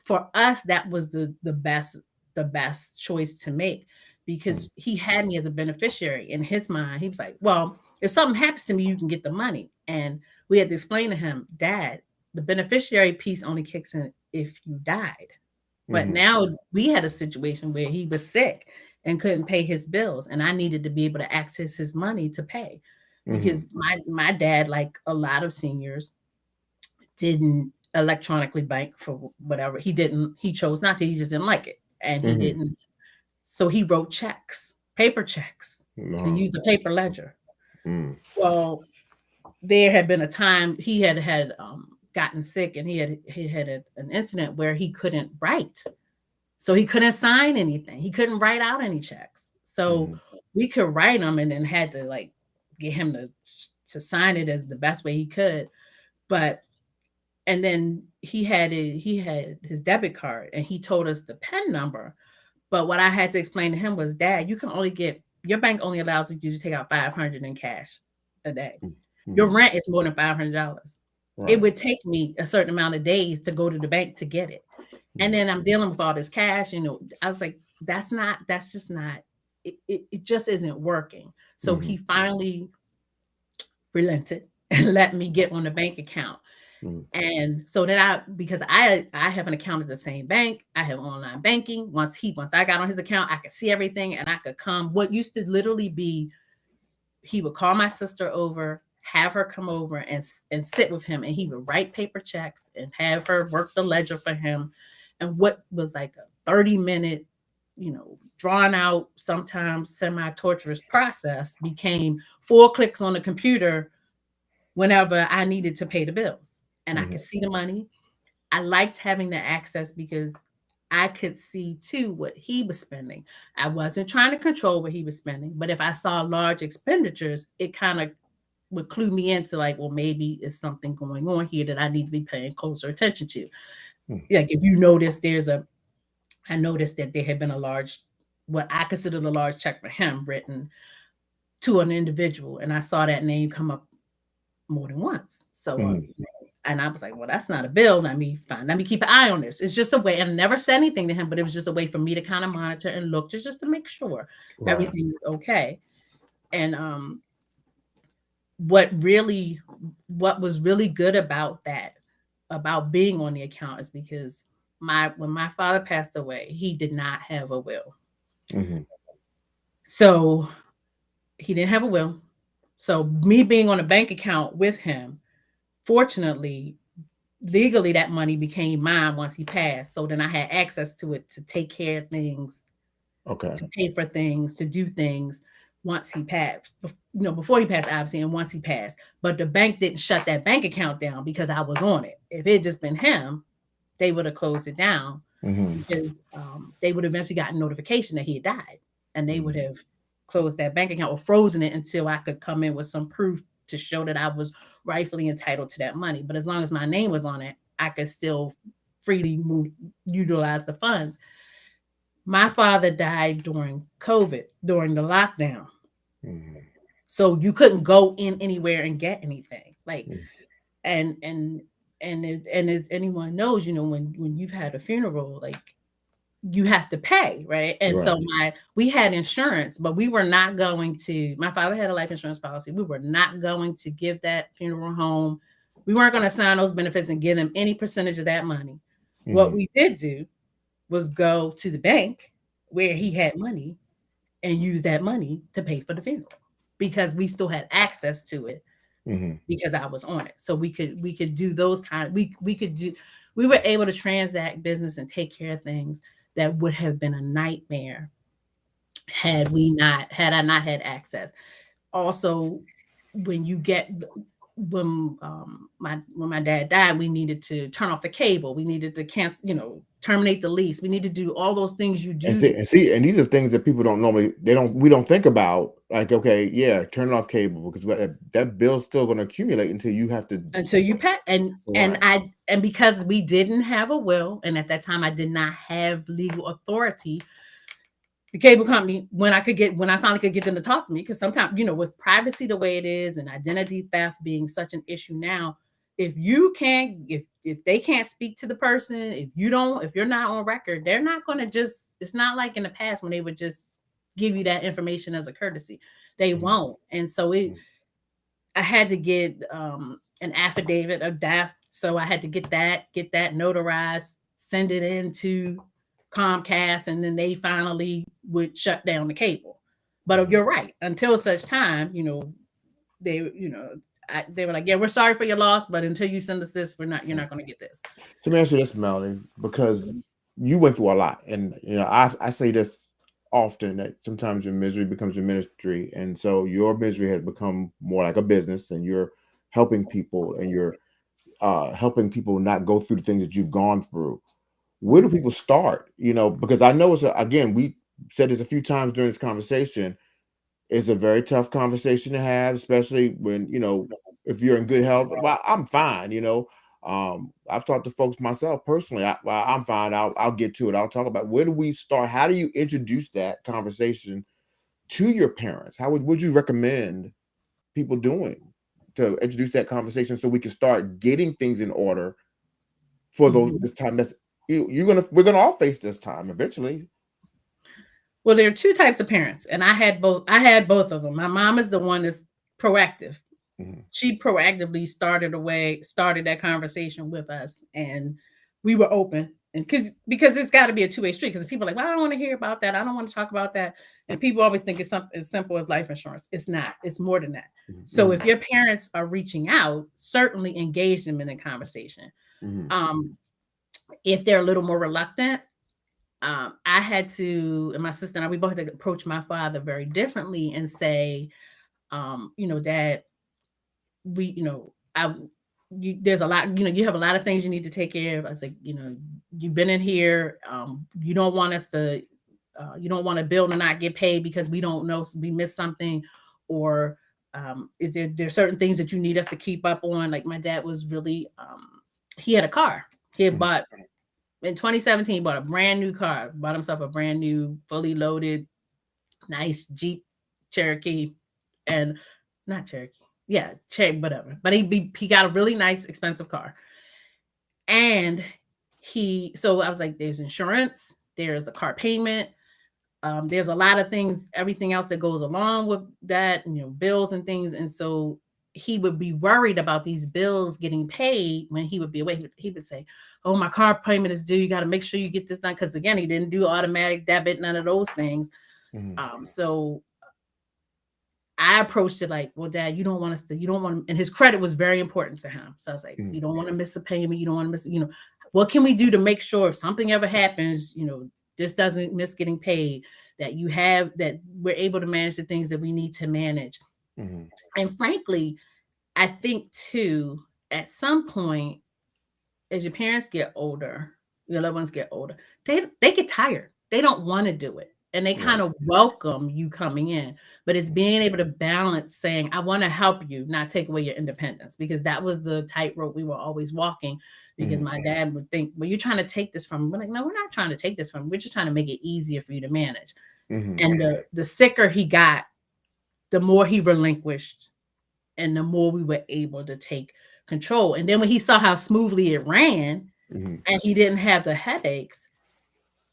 For us, that was the best choice to make Mhm. because he had me as a beneficiary in his mind. He was like, well, if something happens to me, you can get the money. And we had to explain to him, Dad, the beneficiary piece only kicks in if you died. But Mhm. now we had a situation where he was sick and couldn't pay his bills, and I needed to be able to access his money to pay Mhm. because my dad, like a lot of seniors, didn't electronically bank for whatever. He chose not to. He just didn't like it, and he Mhm. didn't. So he wrote checks, paper checks, and No. used the paper ledger. Mm. Well, there had been a time he had gotten sick, and he had an incident where he couldn't write. So he couldn't sign anything. He couldn't write out any checks. So Mhm. we could write them and then had to like get him to sign it as the best way he could. But and then he had his debit card and he told us the PIN number. But what I had to explain to him was, Dad, you can only get your bank only allows you to take out 500 in cash a day. Mm. Your Mhm. rent is more than $500. It Right. would take me a certain amount of days to go to the bank to get it. And Mhm. then I'm dealing with all this cash. I was like, that's just not, it just isn't working. So Mhm. he finally relented and let me get on the bank account. Mhm. And so then because I have an account at the same bank, I have online banking. Once I got on his account, I could see everything and I could come. What used to literally be, he would call my sister over, have her come over and sit with him, and he would write paper checks and have her work the ledger for him. And what was like a 30-minute, drawn out, sometimes semi torturous process became 4 clicks on the computer whenever I needed to pay the bills. And I Mhm. could see the money. I liked having the access because I could see too what he was spending. I wasn't trying to control what he was spending, but if I saw large expenditures, it kind of would clue me into like, well, maybe it's something going on here that I need to be paying closer attention to. Mhm. Like if you notice, I noticed that there had been a large, what I considered a large check for him written to an individual, and I saw that name come up more than once. So, Mhm. and I was like, well, that's not a bill. Let me keep an eye on this. It's just a way, and I never said anything to him, but it was just a way for me to kind of monitor and look just to make sure Right. everything was okay. And what really, what was really good about that, about being on the account, is because when my father passed away, he did not have a will. Mhm. So he didn't have a will. So me being on a bank account with him, fortunately, legally that money became mine once he passed. So then I had access to it to take care of things, Okay. to pay for things, to do things once he passed. Before he passed, obviously, and once he passed. But the bank didn't shut that bank account down because I was on it. If it had just been him, they would have closed it down Mhm. because they would have eventually gotten notification that he had died, and they would Mhm. have closed that bank account or frozen it until I could come in with some proof to show that I was rightfully entitled to that money. But as long as my name was on it, I could still freely utilize the funds. My father died during COVID, during the lockdown. Mhm. So you couldn't go in anywhere and get anything. Like, Mhm. and as anyone knows, when you've had a funeral, like, you have to pay, right? And Right. so we had insurance, but we were not going to, my father had a life insurance policy. We were not going to give that funeral home. We weren't going to sign those benefits and give them any percentage of that money. What Mhm. we did do was go to the bank where he had money and use that money to pay for the funeral because we still had access to it Mhm. because I was on it. So we could do those kind we could do we were able to transact business and take care of things that would have been a nightmare had I not had access. Also, when you get when my dad died, we needed to turn off the cable. We needed to terminate the lease. We need to do all those things you And do see, and these are things that people don't normally we don't think about. Like, okay, yeah, turn off cable because that bill's still going to accumulate until you have to. until you pay. Right. And because we didn't have a will, and at that time I did not have legal authority, the cable company, when I finally could get them to talk to me, because sometimes, with privacy the way it is and identity theft being such an issue now, if they can't speak to the person, if you're not on record, they're not going to just, it's not like in the past when they would just give you that information as a courtesy. They Mhm. won't. And so Mhm. I had to get an affidavit of death. So I had to get that notarized, send it in to Comcast, and then they finally would shut down the cable. But Mhm. you're right. Until such time, they, they were like, "Yeah, we're sorry for your loss, but until you send us this, you're Mhm. not going to get this." So let me ask you this, Melanie, because you went through a lot, and I say this often that sometimes your misery becomes your ministry, and so your misery has become more like a business, and you're helping people, and you're helping people not go through the things that you've gone through. Where do Mhm. people start? Because I know again, we said this a few times during this conversation. It's a very tough conversation to have, especially when, if you're in good health. Well, I'm fine. I've talked to folks myself personally. Well, I'm fine. I'll get to it. I'll talk about where do we start? How do you introduce that conversation to your parents? How would you recommend people doing to introduce that conversation so we can start getting things in order for Mhm. this time that's we're gonna all face this time eventually. Well, there are two types of parents, and I had both. I had both of them. My mom is the one that's proactive. Mhm. She proactively started that conversation with us, and we were open. And because it's got to be a two-way street. Because people are like, well, I don't want to hear about that. I don't want to talk about that. And people always think it's something as simple as life insurance. It's not. It's more than that. So if Mhm. your parents are reaching out, certainly engage them in a conversation. Mhm. Um, if they're a little more reluctant, I had to, and my sister and I, we both had to approach my father very differently and say, Dad, we, I, there's a lot, you have a lot of things you need to take care of. I was like, you've been in here. You don't want us to, you don't want a bill to not get paid because we don't know, we missed something, or is there certain things that you need us to keep up on? Like my dad was really, he had a car. He had Mhm. bought in 2017, he bought a brand new car, bought himself a brand new, fully loaded, nice Jeep Cherokee, and not Cherokee, yeah, whatever. But he got a really nice, expensive car, and so I was like, there's insurance, there's the car payment, there's a lot of things, everything else that goes along with that, bills and things, and so he would be worried about these bills getting paid when he would be away. He would say, "Oh, my car payment is due. You got to make sure you get this done." Because again, he didn't do automatic debit, none of those things. Mhm. So I approached it like, well, Dad, you don't want, and his credit was very important to him. So I was like, you Mhm. don't want to miss a payment. You don't want to miss, what can we do to make sure if something ever happens, this doesn't miss getting paid, that we're able to manage the things that we need to manage. Mhm. And frankly, I think too, at some point, as your parents get older, your loved ones get older, they get tired. They don't want to do it. And they kind Right. of welcome you coming in. But it's being able to balance saying, I want to help you, not take away your independence. Because that was the tightrope we were always walking. Because Mhm. my dad would think, well, you're trying to take this from me. We're like, no, we're not trying to take this from you. We're just trying to make it easier for you to manage. Mhm. And the sicker he got, the more he relinquished and the more we were able to take control. And then when he saw how smoothly it ran Mhm. and he didn't have the headaches,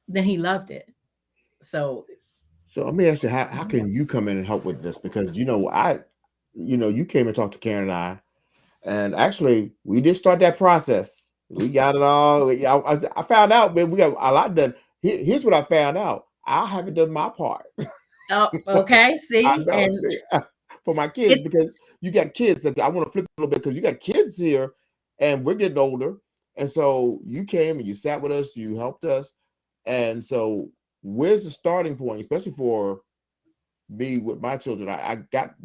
then he loved it. So So let me ask you, how can you come in and help with this? Because you came and talked to Karen and and actually we did start that process. We got it all. I found out, man, we got a lot done. Here's what I found out. I haven't done my part. oh, okay, I see, know, and see, for my kids, it's because you got kids. That I want to flip a little bit because you got kids here, and we're getting older, and so you came and you sat with us, you helped us, and so where's the starting point, especially for me with my children? I got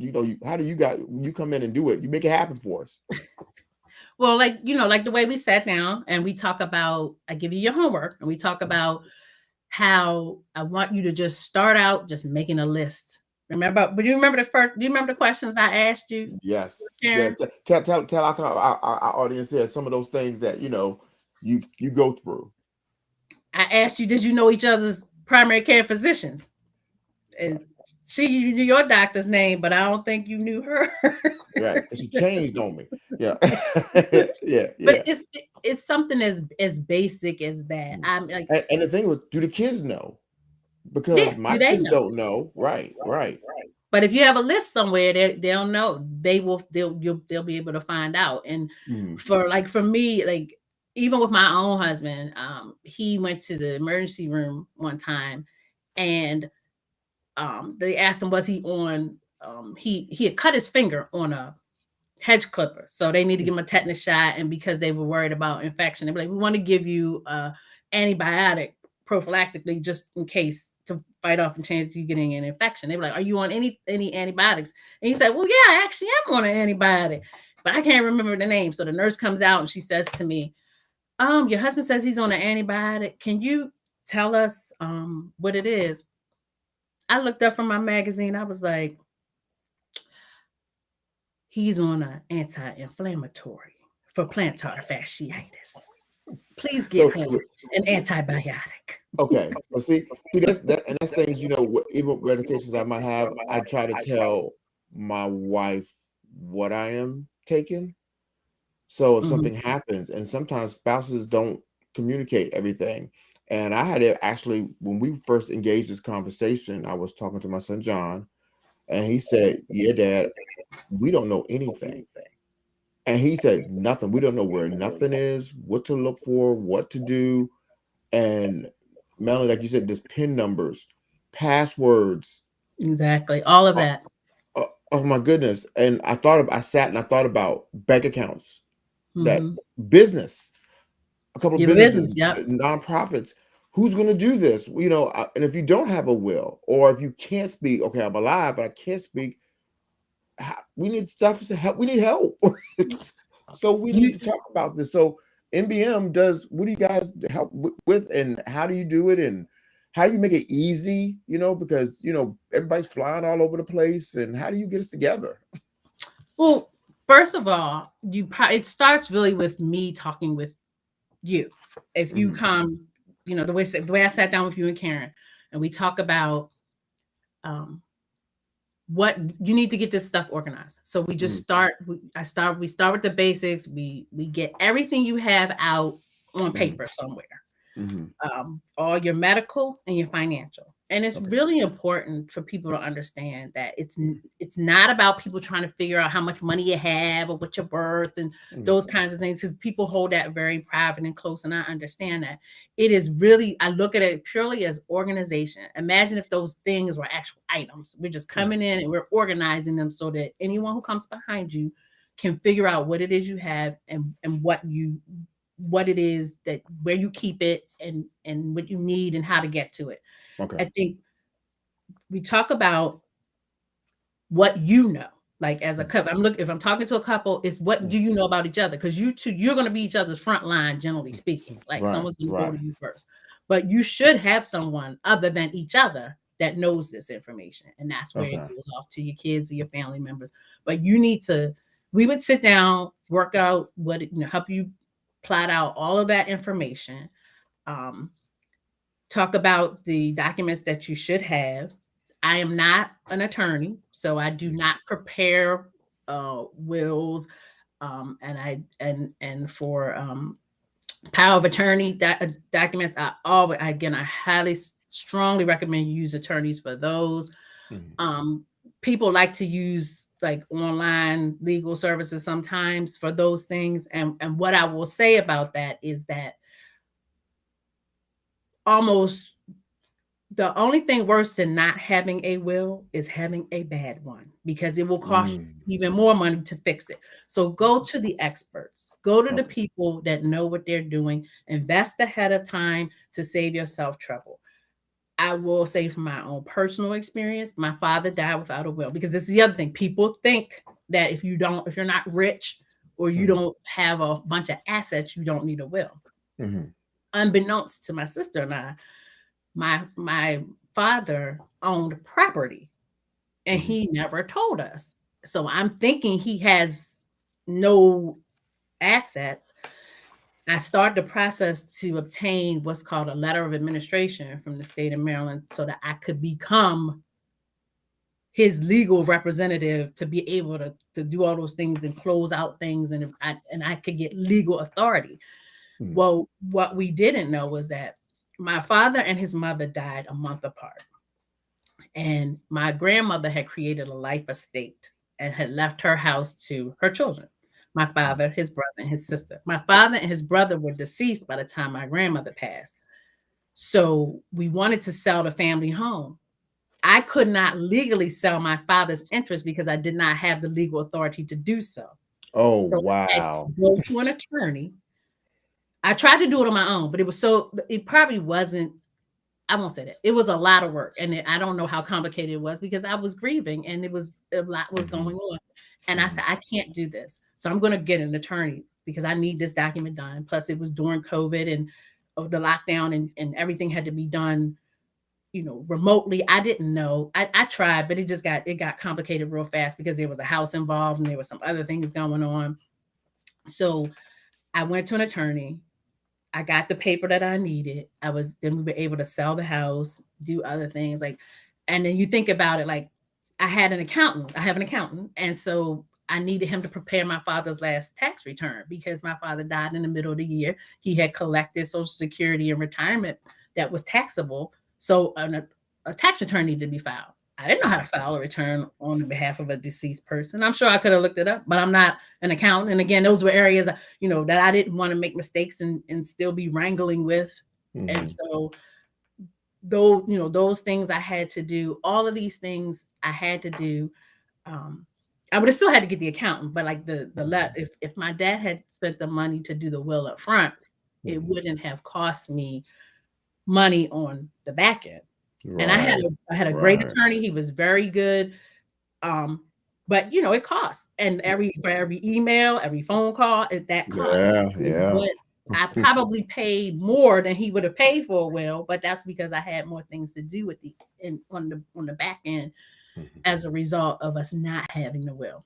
how do you come in and do it? You make it happen for us. well, like like the way we sat down and we talk about, I give you your homework and we talk about how I want you to just start out just making a list. Remember, but you remember the first? Do you remember the questions I asked you, Yes, yeah. Sharon? Tell our audience here some of those things that you go through. I asked you, did you know each other's primary care physicians? And Right. she knew your doctor's name, but I don't think you knew her. Right. And she changed on me. Yeah. Yeah. But Yeah. it's something as basic as that. Mhm. I'm like, And the thing was, do the kids know? yeah, Because my do they kids know? don't know. Right. Right. But if you have a list somewhere, they'll know. They'll be able to find out. And Mhm. for me, like even with my own husband, he went to the emergency room one time, and they asked him, was he on? He had cut his finger on a hedge clipper. So they need to give him a tetanus shot. And because they were worried about infection, they were like, we want to give you antibiotic prophylactically just in case to fight off the chance of you getting an infection. They were like, are you on any antibiotics? And he said, well, yeah, I actually am on an antibiotic, but I can't remember the name. So the nurse comes out and she says to me, your husband says he's on an antibiotic. Can you tell us what it is? I looked up from my magazine. I was like, he's on an anti-inflammatory for plantar fasciitis. Please give So him an antibiotic. okay. So see that's things, even medications I might have, I try to tell my wife what I am taking. So if Mhm. something happens, and sometimes spouses don't communicate everything. And I had to actually, when we first engaged this conversation, I was talking to my son John, and he said, "Yeah, Dad. we don't know anything. And he said, nothing. We don't know where nothing is, what to look for, what to do. And Melanie, like you said, there's pin numbers, passwords. Exactly. All of Oh, that. oh my goodness. And I sat and I thought about bank accounts, that Hmm. business, a couple of Your business. businesses, Yep. nonprofits. Who's going to do this? And if you don't have a will, or if you can't speak, okay, I'm alive, but I can't speak. We need stuff to help. We need help. So we need You to talk about this. So NBM does. What do you guys help with, and how do you do it, and how do you make it easy? Because everybody's flying all over the place, and how do you get us together? well, first of all, it starts really with me talking with you. If you Hmm. come, the way I sat down with you and Karen, and we talk about um, what you need to get this stuff organized. So we just Hmm. start. We start with the basics. We get everything you have out on Hmm. paper somewhere. Hmm. All your medical and your financial. And it's Okay. really important for people to understand that Hmm. it's not about people trying to figure out how much money you have or what your worth and Hmm. those kinds of things, because people hold that very private and close. And I understand that. It is really, I look at it purely as organization. Imagine if those things were actual items. We're just Hmm. coming in and we're organizing them so that anyone who comes behind you can figure out what it is you have and what it is that where you keep it and what you need and how to get to it. Okay. I think we talk about what you know. Like as a Hmm. couple, if I'm talking to a couple, it's what do you know about each other? Because you two, you're going to be each other's front line, generally speaking. Like Right. someone's going to go Right. to you first, but you should have someone other than each other that knows this information, and that's where it Okay. goes off to your kids or your family members. But you need to. We would sit down, work out help you plot out all of that information. Um, Talk about the documents that you should have. I am not an attorney, so I do Hmm. not prepare wills, and for power of attorney documents. I highly strongly recommend you use attorneys for those. Hmm. Um, People like to use like online legal services sometimes for those things, and what I will say about that is that almost the only thing worse than not having a will is having a bad one, because it will cost Mm. you even more money to fix it. So go to the experts, go to the Okay. people that know what they're doing, invest ahead of time to save yourself trouble. I will say from my own personal experience, my father died without a will, because this is the other thing. People think that if you're not rich or you Hmm. don't have a bunch of assets, you don't need a will. Hmm. Unbeknownst to my sister and I, my father owned property and Hmm. he never told us. So I'm thinking he has no assets. I started the process to obtain what's called a letter of administration from the state of Maryland so that I could become his legal representative to be able to do all those things and close out things, and I could get legal authority. Hmm. Well, what we didn't know was that my father and his mother died a month apart. And my grandmother had created a life estate and had left her house to her children, my father, his brother, and his sister. My father and his brother were deceased by the time my grandmother passed. So we wanted to sell the family home. I could not legally sell my father's interest because I did not have the legal authority to do so. Oh, So I had wow. to go to an attorney. I tried to do it on my own, but it probably wasn't. I won't say that. It was a lot of work, and I don't know how complicated it was because I was grieving and it was a lot was Hmm. going on. And I Hmm. said, I can't do this. So I'm going to get an attorney because I need this document done. Plus, it was during COVID and the lockdown, and everything had to be done, remotely. I didn't know. I tried, but it got complicated real fast because there was a house involved and there were some other things going on. So I went to an attorney. I got the paper that I needed. Then we were able to sell the house, do other things and then you think about it, like I had an accountant. I have an accountant, and so I needed him to prepare my father's last tax return because my father died in the middle of the year. He had collected Social Security and retirement that was taxable, so a tax return needed to be filed. I didn't know how to file a return on the behalf of a deceased person. I'm sure I could have looked it up, but I'm not an accountant. And again, those were areas, that I didn't want to make mistakes and still be wrangling with. And Mhm. so those things I had to do, all of these things I had to do. Um, I would have still had to get the accountant, but like Mhm. if my dad had spent the money to do the will up front, it Mhm. wouldn't have cost me money on the back end. And Right. I had a great Right. attorney. He was very good. Um, but it costs. And for every email, every phone call, that costs. Yeah. Yeah. But I probably paid more than he would have paid for a will, but that's because I had more things to do with on the back end Mhm. as a result of us not having the will.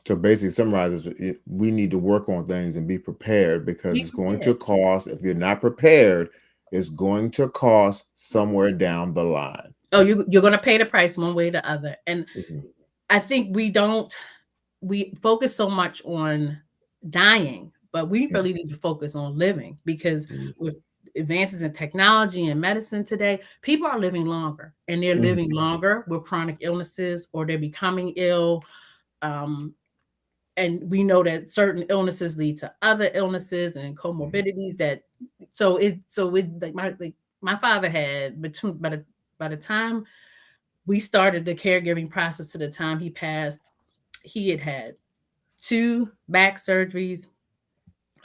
So basically, summarizes we need to work on things and be prepared because Be it's going to prepared. cost. If you're not prepared, it's going to cost somewhere down the line. Oh, you're gonna pay the price one way or the other. And Mhm. I think we focus so much on dying, but we Mhm. really need to focus on living because Mhm. with advances in technology and medicine today, people are living longer and they're Mhm. living longer with chronic illnesses or they're becoming ill. Um, and we know that certain illnesses lead to other illnesses and Mhm. comorbidities like my father had between by the time we started the caregiving process to the time he passed, he had had two back surgeries,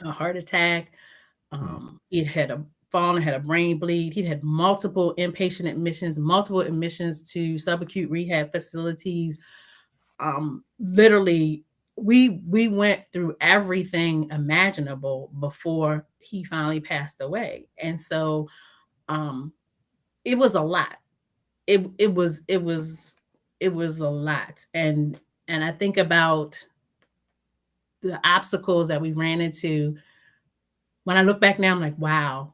a heart attack. Mhm. He had a fall and had a brain bleed. He'd had multiple inpatient admissions, multiple admissions to subacute rehab facilities. Literally, we went through everything imaginable before he finally passed away, and so um, it was a lot. It was a lot, and I think about the obstacles that we ran into. When I look back now, I'm like, wow,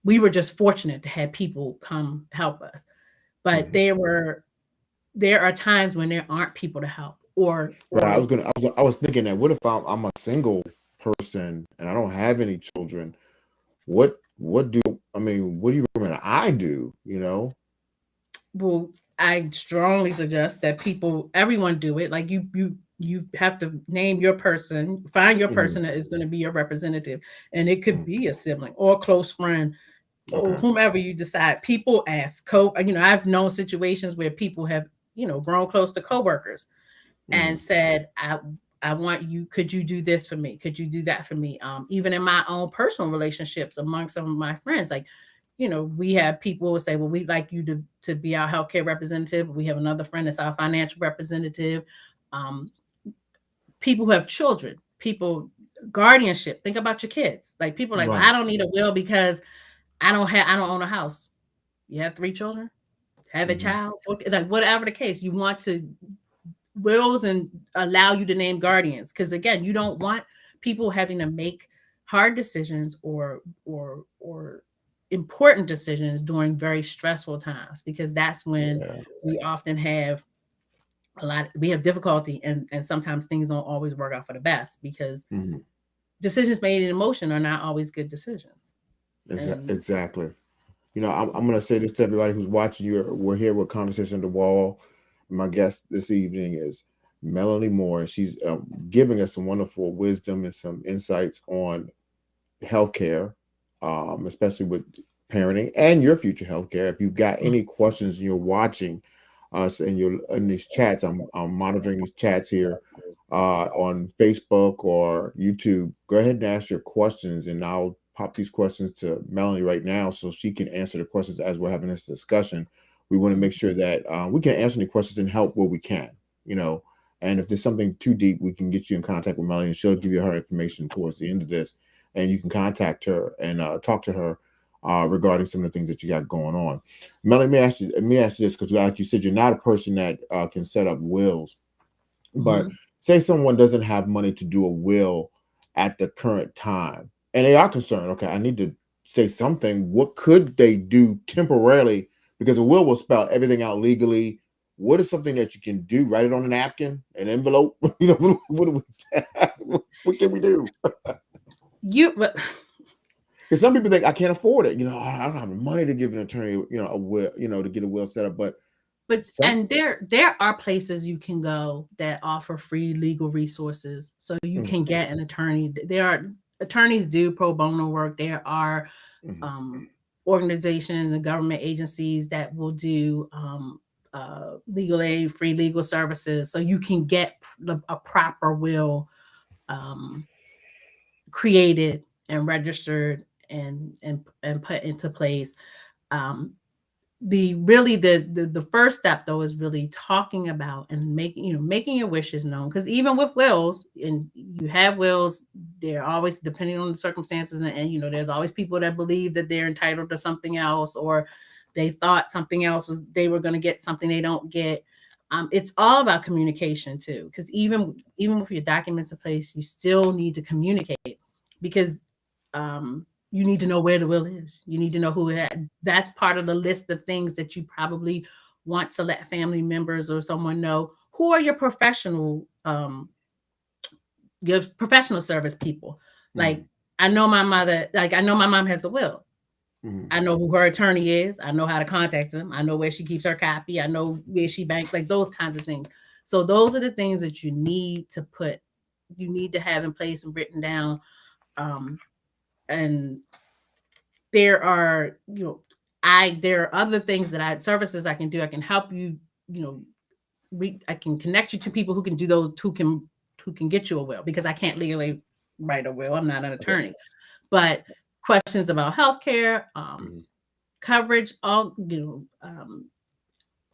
we were just fortunate to have people come help us. But Mhm. there are times when there aren't people to help, Right. or I was thinking that what if I'm a single person and I don't have any children? What do I mean? What do you recommend I do? You know. well, I strongly suggest that everyone do it. Like you have to name your person, find your Mhm. person that is going to be your representative, and it could Mhm. be a sibling or a close friend or Okay. whomever you decide. People ask I've known situations where people have grown close to coworkers and Mhm. said, I want you, could you do this for me? Could you do that for me? Even in my own personal relationships among some of my friends, like, we have people who say, well, we'd like you to be our healthcare representative. We have another friend that's our financial representative. Um, People who have children, people, guardianship. Think about your kids. Like people are like, well, Right. I don't need a will because I don't own a house. You have three children, have a Mhm. child, like whatever the case, you want to wills and allow you to name guardians because again you don't want people having to make hard decisions or important decisions during very stressful times because that's when Yeah. we often have we have difficulty and sometimes things don't always work out for the best because Mhm. decisions made in emotion are not always good decisions and Exactly. You know, I'm going to say this to everybody who's watching. We're here with Conversation on the Wall. My guest this evening is Melanie Moore. She's giving us some wonderful wisdom and some insights on healthcare, especially with parenting and your future healthcare. If you've got any questions and you're watching us and you're in these chats, I'm monitoring these chats here on Facebook or YouTube. Go ahead and ask your questions, and I'll pop these questions to Melanie right now so she can answer the questions as we're having this discussion. We want to make sure that we can answer any questions and help where we can, you know. And if there's something too deep, we can get you in contact with Melanie, and she'll give you her information towards the end of this, and you can contact her and talk to her regarding some of the things that you got going on. Melanie, let me ask you this because, like you said, you're not a person that can set up wills, but Mhm. say someone doesn't have money to do a will at the current time, and they are concerned. Okay, I need to say something. What could they do temporarily? Because a will spell everything out legally. What is something that you can do? Write it on a napkin, an envelope. What do what can we do? you but Because some people think I can't afford it. I don't have the money to give an attorney, a will, to get a will set up. But But Some. and there are places you can go that offer free legal resources, so you Mhm, can get an attorney. There are attorneys do pro bono work. There are mhm, um, organizations and government agencies that will do legal aid, free legal services, so you can get a proper will um, created and registered and put into place. Um, the really the first step though is really talking about and making your wishes known, because even with wills, and you have wills, they're always depending on the circumstances, and there's always people that believe that they're entitled to something else, or they thought something else was they were going to get something they don't get. It's all about communication too, because even with your documents in place, you still need to communicate, because um, you need to know where the will is. You need to know who it had. That's part of the list of things that you probably want to let family members or someone know. Who are your professional service people? Like, mhm, I know my mother, like I know my mom has a will. mhm, I know who her attorney is. I know how to contact him. I know where she keeps her copy. I know where she banks, like those kinds of things. So those are the things that you need to have in place and written down. Um, and there are there are other things that I services I can do. I can help you. you know I can connect you to people who can do those, who can get you a will, because I can't legally write a will. I'm not an okay, attorney. But questions about healthcare, mhm, coverage, all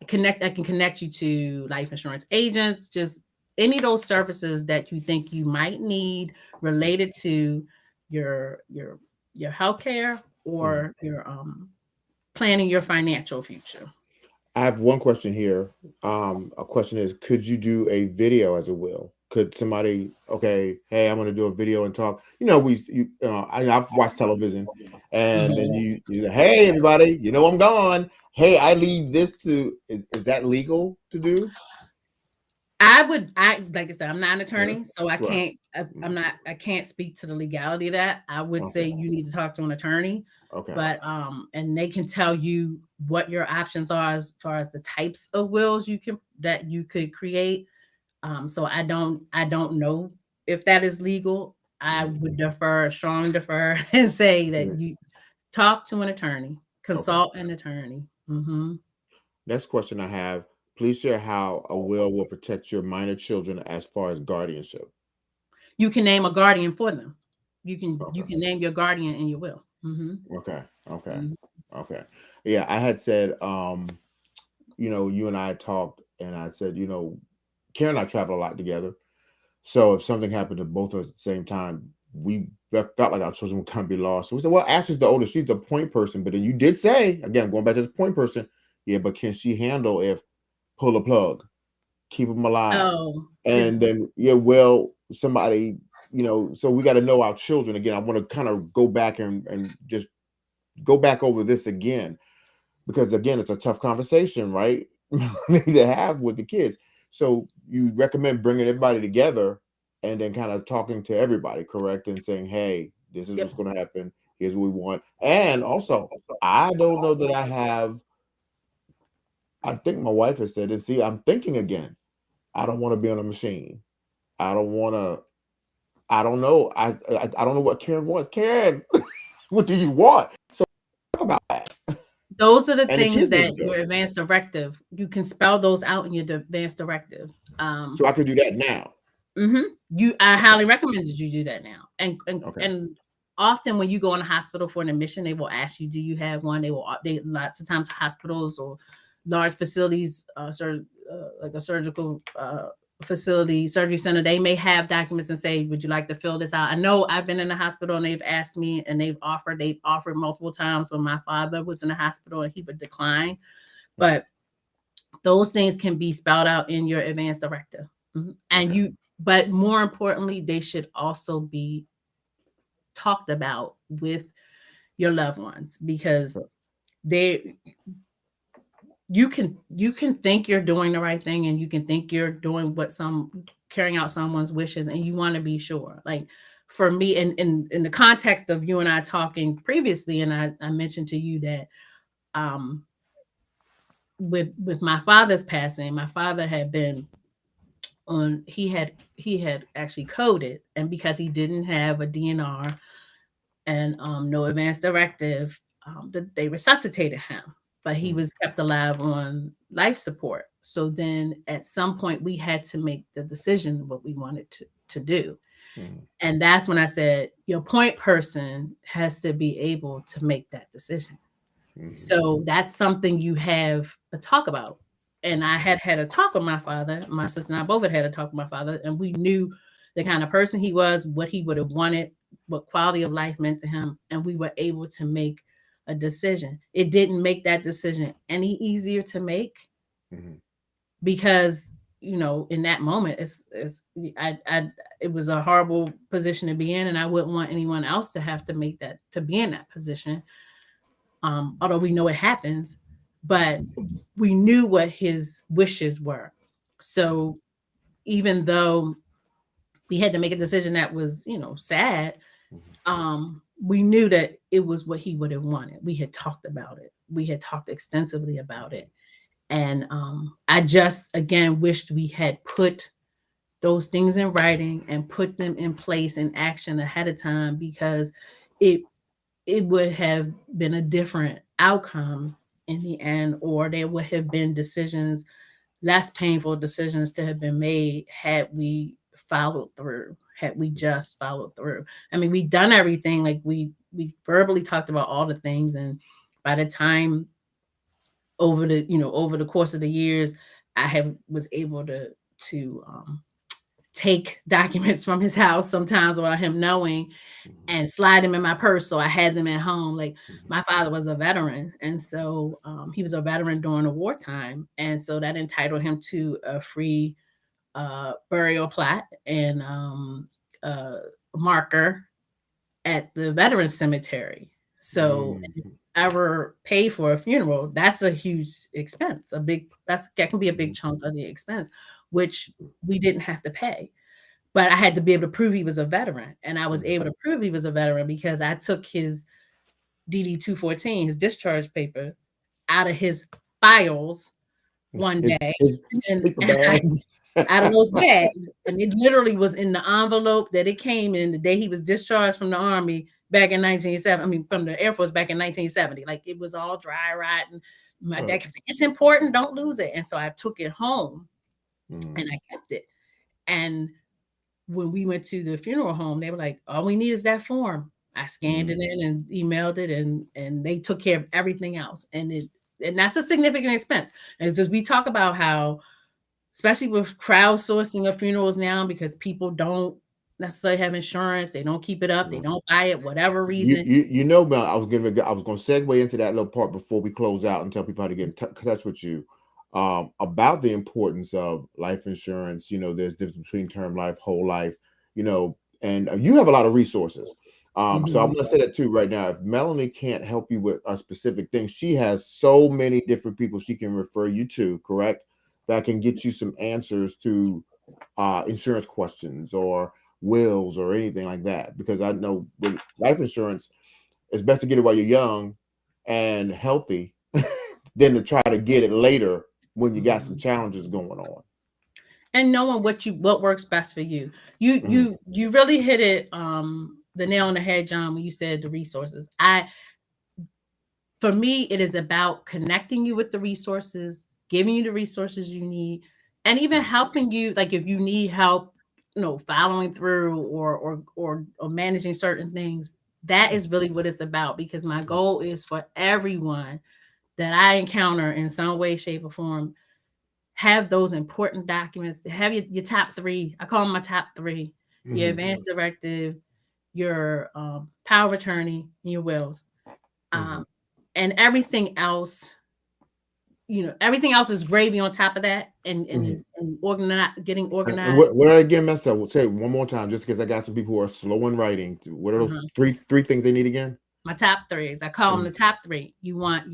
connect I can connect you to life insurance agents, just any of those services that you think you might need mhm, related to your your healthcare, mhm. or your planning your financial future. I have one question here. A question is, could you do a video as a will? Could somebody, okay, hey, I'm going to do a video and talk. I've watched television, and then Mhm. you say, hey, everybody, I'm gone. Hey, I leave this to. Is that legal to do? I like I said, I'm not an Yeah. attorney, so I Right. can't. Mhm. I can't speak to the legality of that. I would say Okay. you need to talk to an attorney, Okay. but and they can tell you what your options are as far as the types of wills you could create. So I don't know if that is legal. I Mhm. would strongly defer, and say that Yeah. you talk to an attorney, Okay. consult an attorney. Hmm. Next question I have. Please share how a will protect your minor children as far as guardianship. You can name a guardian for them. You Okay. can name your guardian in your will. Okay. Okay. Mhm. Okay. Yeah, I had said, you and I had talked, and I said, Karen and I travel a lot together. So if something happened to both of us at the same time, we felt like our children would kind of be lost. So we said, well, Ashley's the oldest, she's the point person. But then you did say, again, going back to the point person, yeah, but can she handle if pull a plug, keep them alive? Oh, And then, yeah, well, somebody, so we got to know our children. Again, I want to kind of go back and just go back over this again, because again, it's a tough conversation, right? To have with the kids. So you recommend bringing everybody together and then kind of talking to everybody, correct? And saying, hey, this is yep. what's going to happen. Here's what we want. And also, I don't know that I think my wife has said, and see, I'm thinking again, I don't want to be on a machine. I don't want to, I don't know. I don't know what Karen wants. Karen, what do you want? So talk about that. Those are the And the things kids need to that know. your advanced directive, you can spell those out in your advanced directive. Um, So I could do that now. mhm. I Okay. highly recommend that you do that now. Okay. And often when you go in a hospital for an admission, they will ask you, "Do you have one?" They lots of times hospitals or large facilities, like a surgical facility, surgery center, they may have documents and say, "Would you like to fill this out?" I know I've been in the hospital and they've asked me, and they've offered multiple times when my father was in the hospital and he would decline. Mhm. But those things can be spelled out in your advance directive. Mhm. Okay. But more importantly, they should also be talked about with your loved ones, because Okay. they you can think you're doing the right thing, and you can think you're doing carrying out someone's wishes, and you want to be sure. Like, for me, in the context of you and I talking previously, and I mentioned to you that um with my father's passing, my father had been on he had actually coded, and because he didn't have a DNR and no advance directive, they resuscitated him, but he Mhm. was kept alive on life support. So then at some point we had to make the decision what we wanted to do. Mhm. And that's when I said, your point person has to be able to make that decision. Mhm. So that's something you have a talk about. And I Mhm. had a talk with my father. My sister and I both had a talk with my father, and we knew the kind of person he was, what he would have wanted, what quality of life meant to him, and we were able to make a decision. It didn't make that decision any easier to make Mhm. because in that moment I it was a horrible position to be in, and I wouldn't want anyone else to have to make that to be in that position, although we know it happens, but we knew what his wishes were. So even though we had to make a decision that was, sad, Mhm. we knew that it was what he would have wanted. We had talked about it. We had talked extensively about it. And I just, again, wished we had put those things in writing and put them in place in action ahead of time, because it it would have been a different outcome in the end, or there would have been decisions, less painful decisions to have been made had we followed through, had we just followed through. I mean, we done everything, like we verbally talked about all the things, and by the time over the course of the years, I have was able to take documents from his house sometimes without him knowing Mhm. and slide them in my purse, so I had them at home. Like, Mhm. my father was a veteran, and so he was a veteran during the wartime, and so that entitled him to a free burial plot and uh, marker at the veteran cemetery. So if Mhm. I ever pay for a funeral, that's a huge expense. That can be a big Mhm. chunk of the expense, which we didn't have to pay. But I had to be able to prove he was a veteran, and I was Mhm. able to prove he was a veteran because I took his DD-214, his discharge paper, out of his files one His day, his and paper bags. out of those bags, and it literally was in the envelope that it came in the day he was discharged from the Army back in 1970. I mean, from the Air Force back in 1970. Like, it was all dry rot, and my dad Right. kept saying, "It's important, don't lose it." And so I took it home and Mhm. I kept it. And when we went to the funeral home, they were like, "All we need is that form." I scanned it Mhm. in and emailed it, and they took care of everything else. And that's a significant expense. And just we talk about how, especially with crowdsourcing of funerals now, because people don't necessarily have insurance, they don't keep it up, they Yeah. don't buy it, whatever You reason. you you know, Mel, I was going to segue into that little part before we close out and tell people how to get in touch with you, about the importance of life insurance. There's difference between term life, whole life. And you have a lot of resources. So I'm Mhm. going to say that too right now. If Melanie can't help you with a specific thing, she has so many different people she can refer you to. Correct? That can get you some answers to insurance questions or wills or anything like that. Because I know with life insurance, it's best to get it while you're young and healthy than to try to get it later when you got some Mhm. challenges going on. And knowing what works best for you. You Mhm. you you really hit it the nail on the head, John, when you said the resources. I For me, it is about connecting you with the resources, giving you the resources you need, and even Mhm. helping you. Like, if you need help, following through or managing certain things. That Yeah. is really what it's about, because my goal is for everyone that I encounter in some way, shape, or form have those important documents. To have your top three. I call them my top three: your Mhm. advance directive, your power of attorney, and your wills. Mhm. Um, and everything else is gravy on top of that, and Mhm. getting And organized. what I again messed up? We'll say it one more time, just because I got some people who are slow in writing. What are those Uh-huh. three things they need again? My top three is, I call them Mhm. the top three. You want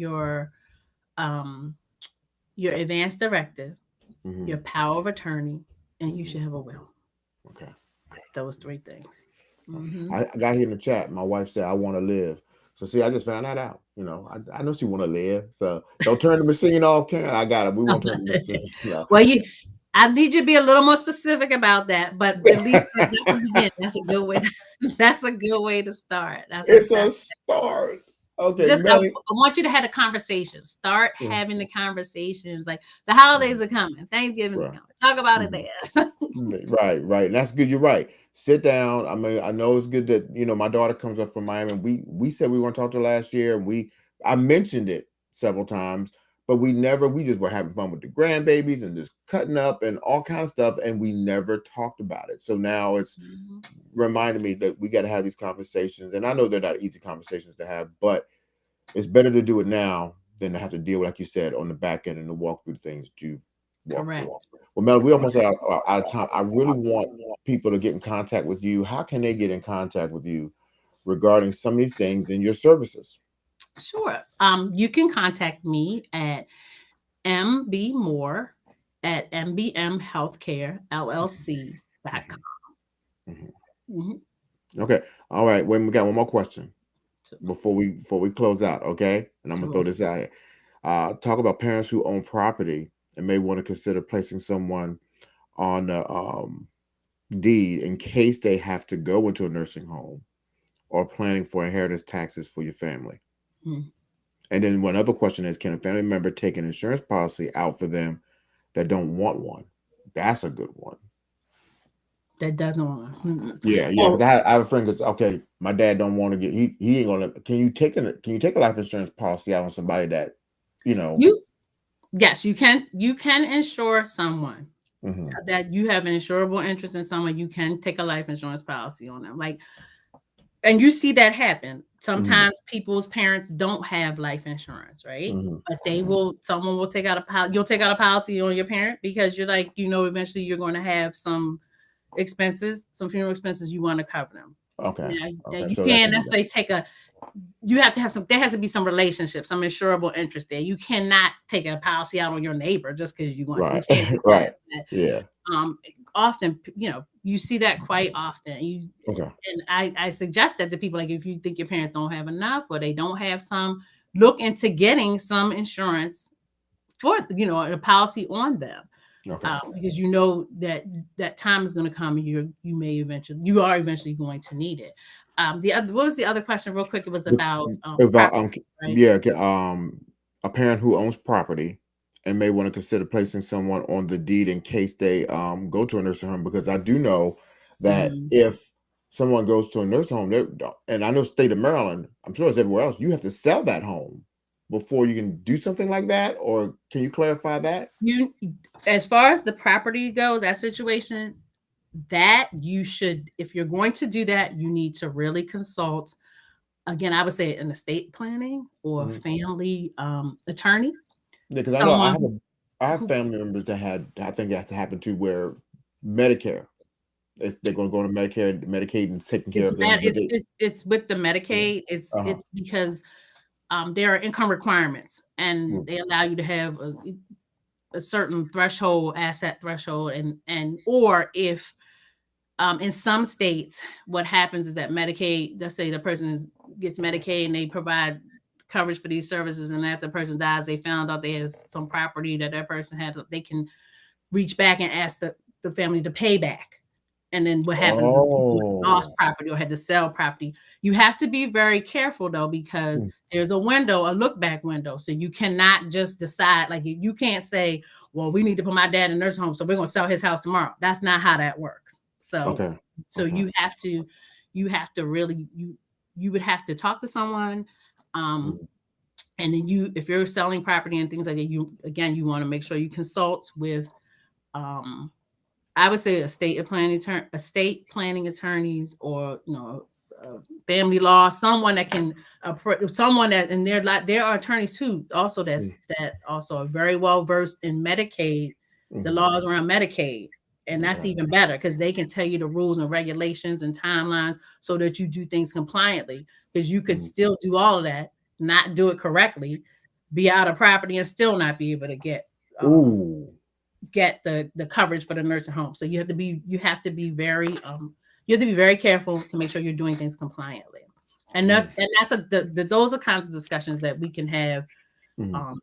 um your advance directive, your Mhm. power of attorney, and you Mhm. should have a will. Okay. Those three things. Okay. Hmm. I got here in the chat. My wife said, "I want to live." So see, I just found that out. I know she want to live, so don't turn the machine off, Karen. I got it. We won't turn the machine. Well, I need you to be a little more specific about that, but at least that's a begin. That's a good way. That's a good way to start. It's a start. Okay, Just I Melly. want you to have a conversation. Start Yeah, having the conversations. Like the holidays mhm, are coming, Thanksgiving is right. coming. Talk about it Mhm. there. Right, right. And that's good. You're right. Sit down. I mean, I know it's good that my daughter comes up from Miami. We said we want to talk to her last year, and I mentioned it several times, but we just were having fun with the grandbabies and just cutting up and all kind of stuff, and we never talked about it. So now it's Mhm. reminding me that we got to have these conversations, and I know they're not easy conversations to have, but it's better to do it now than to have to deal, like you said, on the back end and to walk through the things that you've walked Correct. through. Well, Mel, we almost out of time. I really want people to get in contact with you. How can they get in contact with you regarding some of these things in your services? Sure. You can contact me at mbmoore at mbmhealthcarellc.com. Mhm. Mhm. Okay. All right. Wait, we got one more question So, before we close out. Okay, and I'm gonna throw sure. this out here. Talk about parents who own property and may want to consider placing someone on the deed in case they have to go into a nursing home or planning for inheritance taxes for your family. Mhm. And then one other question is, can a family member take an insurance policy out for them that don't want one? That's a good one. That doesn't want. Mm-mm. Yeah, yeah. Because Well, I have a friend. Because okay, my dad don't want to get. He ain't gonna. Can you take a life insurance policy out on somebody that, you know? you yes, you can insure someone Mhm, that you have an insurable interest in someone. You can take a life insurance policy on them. Like, and you see that happen. mhm, Sometimes people's parents don't have life insurance, right? mhm, But mhm. someone will take out you'll take out a policy on your parent because you're like, eventually you're going to have some expenses, some funeral expenses, you want to cover them. Okay, Now, okay. that you So that can't can be done. necessarily you have to have there has to be some relationship, some insurable interest there. You cannot take a policy out on your neighbor just because you want to. You Right, can't do right. that. Yeah. Um, Often, you see that quite often. Okay. And I suggest that to people, like if you think your parents don't have enough or they don't have some, look into getting some insurance for a policy on them, Okay. because you know that time is going to come and you are eventually going to need it. What was the other question, real quick? It was The- about About property, right? yeah, a parent who owns property and may want to consider placing someone on the deed in case they go to a nursing home, because I do know that Mhm. if someone goes to a nursing home, and I know state of Maryland, I'm sure it's everywhere else, you have to sell that home before you can do something like that. Or can you clarify that? You, as far as the property goes, that situation, that you should, if you're going to do that, you need to really consult. Again, I would say an estate planning or Mhm. family attorney, Yeah, because I know someone I have who family members that had, I think that's happened to, where Medicare, they're going to go to Medicare and Medicaid and taking care it's of things, bad. but they. It's with the Yeah. Medicaid. It's Uh-huh. it's because there are income requirements, and Mm. they allow you to have a certain threshold, asset threshold, and or if in some states, what happens is that Medicaid, let's say the person gets Medicaid and they provide coverage for these services, and after the person dies, they found out they had some property that person had, they can reach back and ask the family to pay back. And then what happens is people lost Oh. property or had to sell property. You have to be very careful though, because Mm. there's a window, a look back window. So you cannot just decide, like you can't say, well, we need to put my dad in a nursing home, so we're gonna sell his house tomorrow. That's not how that works. So Okay. so Okay. you have to really you would have to talk to someone. Um, Mm. and then if you're selling property and things like that, you want to make sure you consult with um I would say estate planning attorneys, or family law, someone that can someone that, and there are attorneys too also Mm. that also are very well versed in Medicaid, the Mhm. laws around Medicaid, and that's Okay. even better because they can tell you the rules and regulations and timelines so that you do things compliantly, because you could Mhm. still do all of that, not do it correctly, be out of property and still not be able to um Ooh. get the coverage for the nursing home. So you have to be very careful to make sure you're doing things compliantly. And Mm, that's those are kinds of discussions that we can have, mm. um,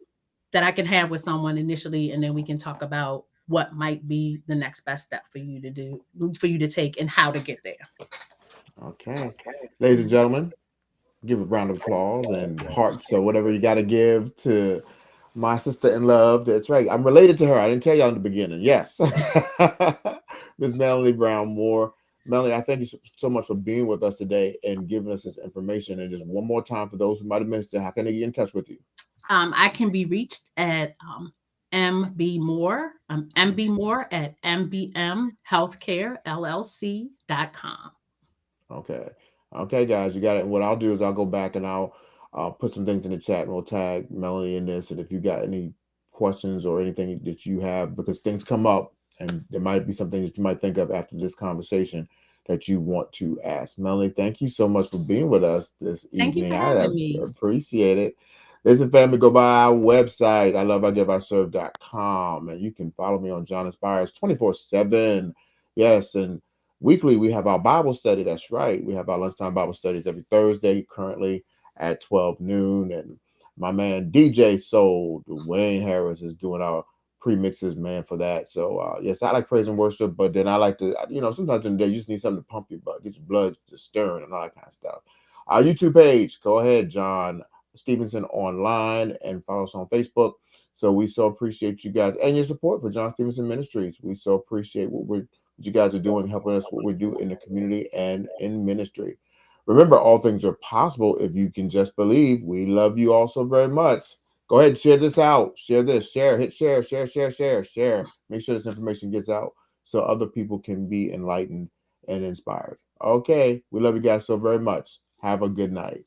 that I can have with someone initially, and then we can talk about what might be the next best step for you to do, for you to take, and how to get there. Okay. Ladies and gentlemen, give a round of applause and hearts or whatever you got to give to my sister in love. That's right. I'm related to her. I didn't tell y'all in the beginning. Yes. Miss Melanie Brown-Moore. Melanie, I thank you so much for being with us today and giving us this information. And just one more time for those who might have missed it, how can they get in touch with you? I can be reached at MB Moore, MB Moore at mbmhealthcarellc.com. Okay. Okay, guys, you got it. And what I'll do is I'll go back and I'll put some things in the chat and we'll tag Melanie in this. And if you got any questions or anything that you have, because things come up and there might be something that you might think of after this conversation that you want to ask. Melanie, thank you so much for being with us this Thank you for evening. I having me. appreciate it. Listen, family, go by our website, iloveIgiveIserve.com, and you can follow me on John Inspires 24/7. Yes, and weekly, we have our Bible study. That's right. We have our lunchtime Bible studies every Thursday, currently at 12 noon. And my man DJ Soul, Dwayne Harris, is doing our pre-mixes, man, for that. So yes, I like praise and worship, but then I like to, sometimes in the day you just need something to pump your blood, get your blood just stirring and all that kind of stuff. Our YouTube page, go ahead, John Stevenson Online, and follow us on Facebook. So we so appreciate you guys and your support for John Stevenson Ministries. We so appreciate what you guys are doing, helping us what we do in the community and in ministry. Remember, all things are possible if you can just believe. We love you all so very much. Go ahead and share this out. Share this. Share. Hit share. Share. Share. Share. Share. Make sure this information gets out so other people can be enlightened and inspired. Okay. We love you guys so very much. Have a good night.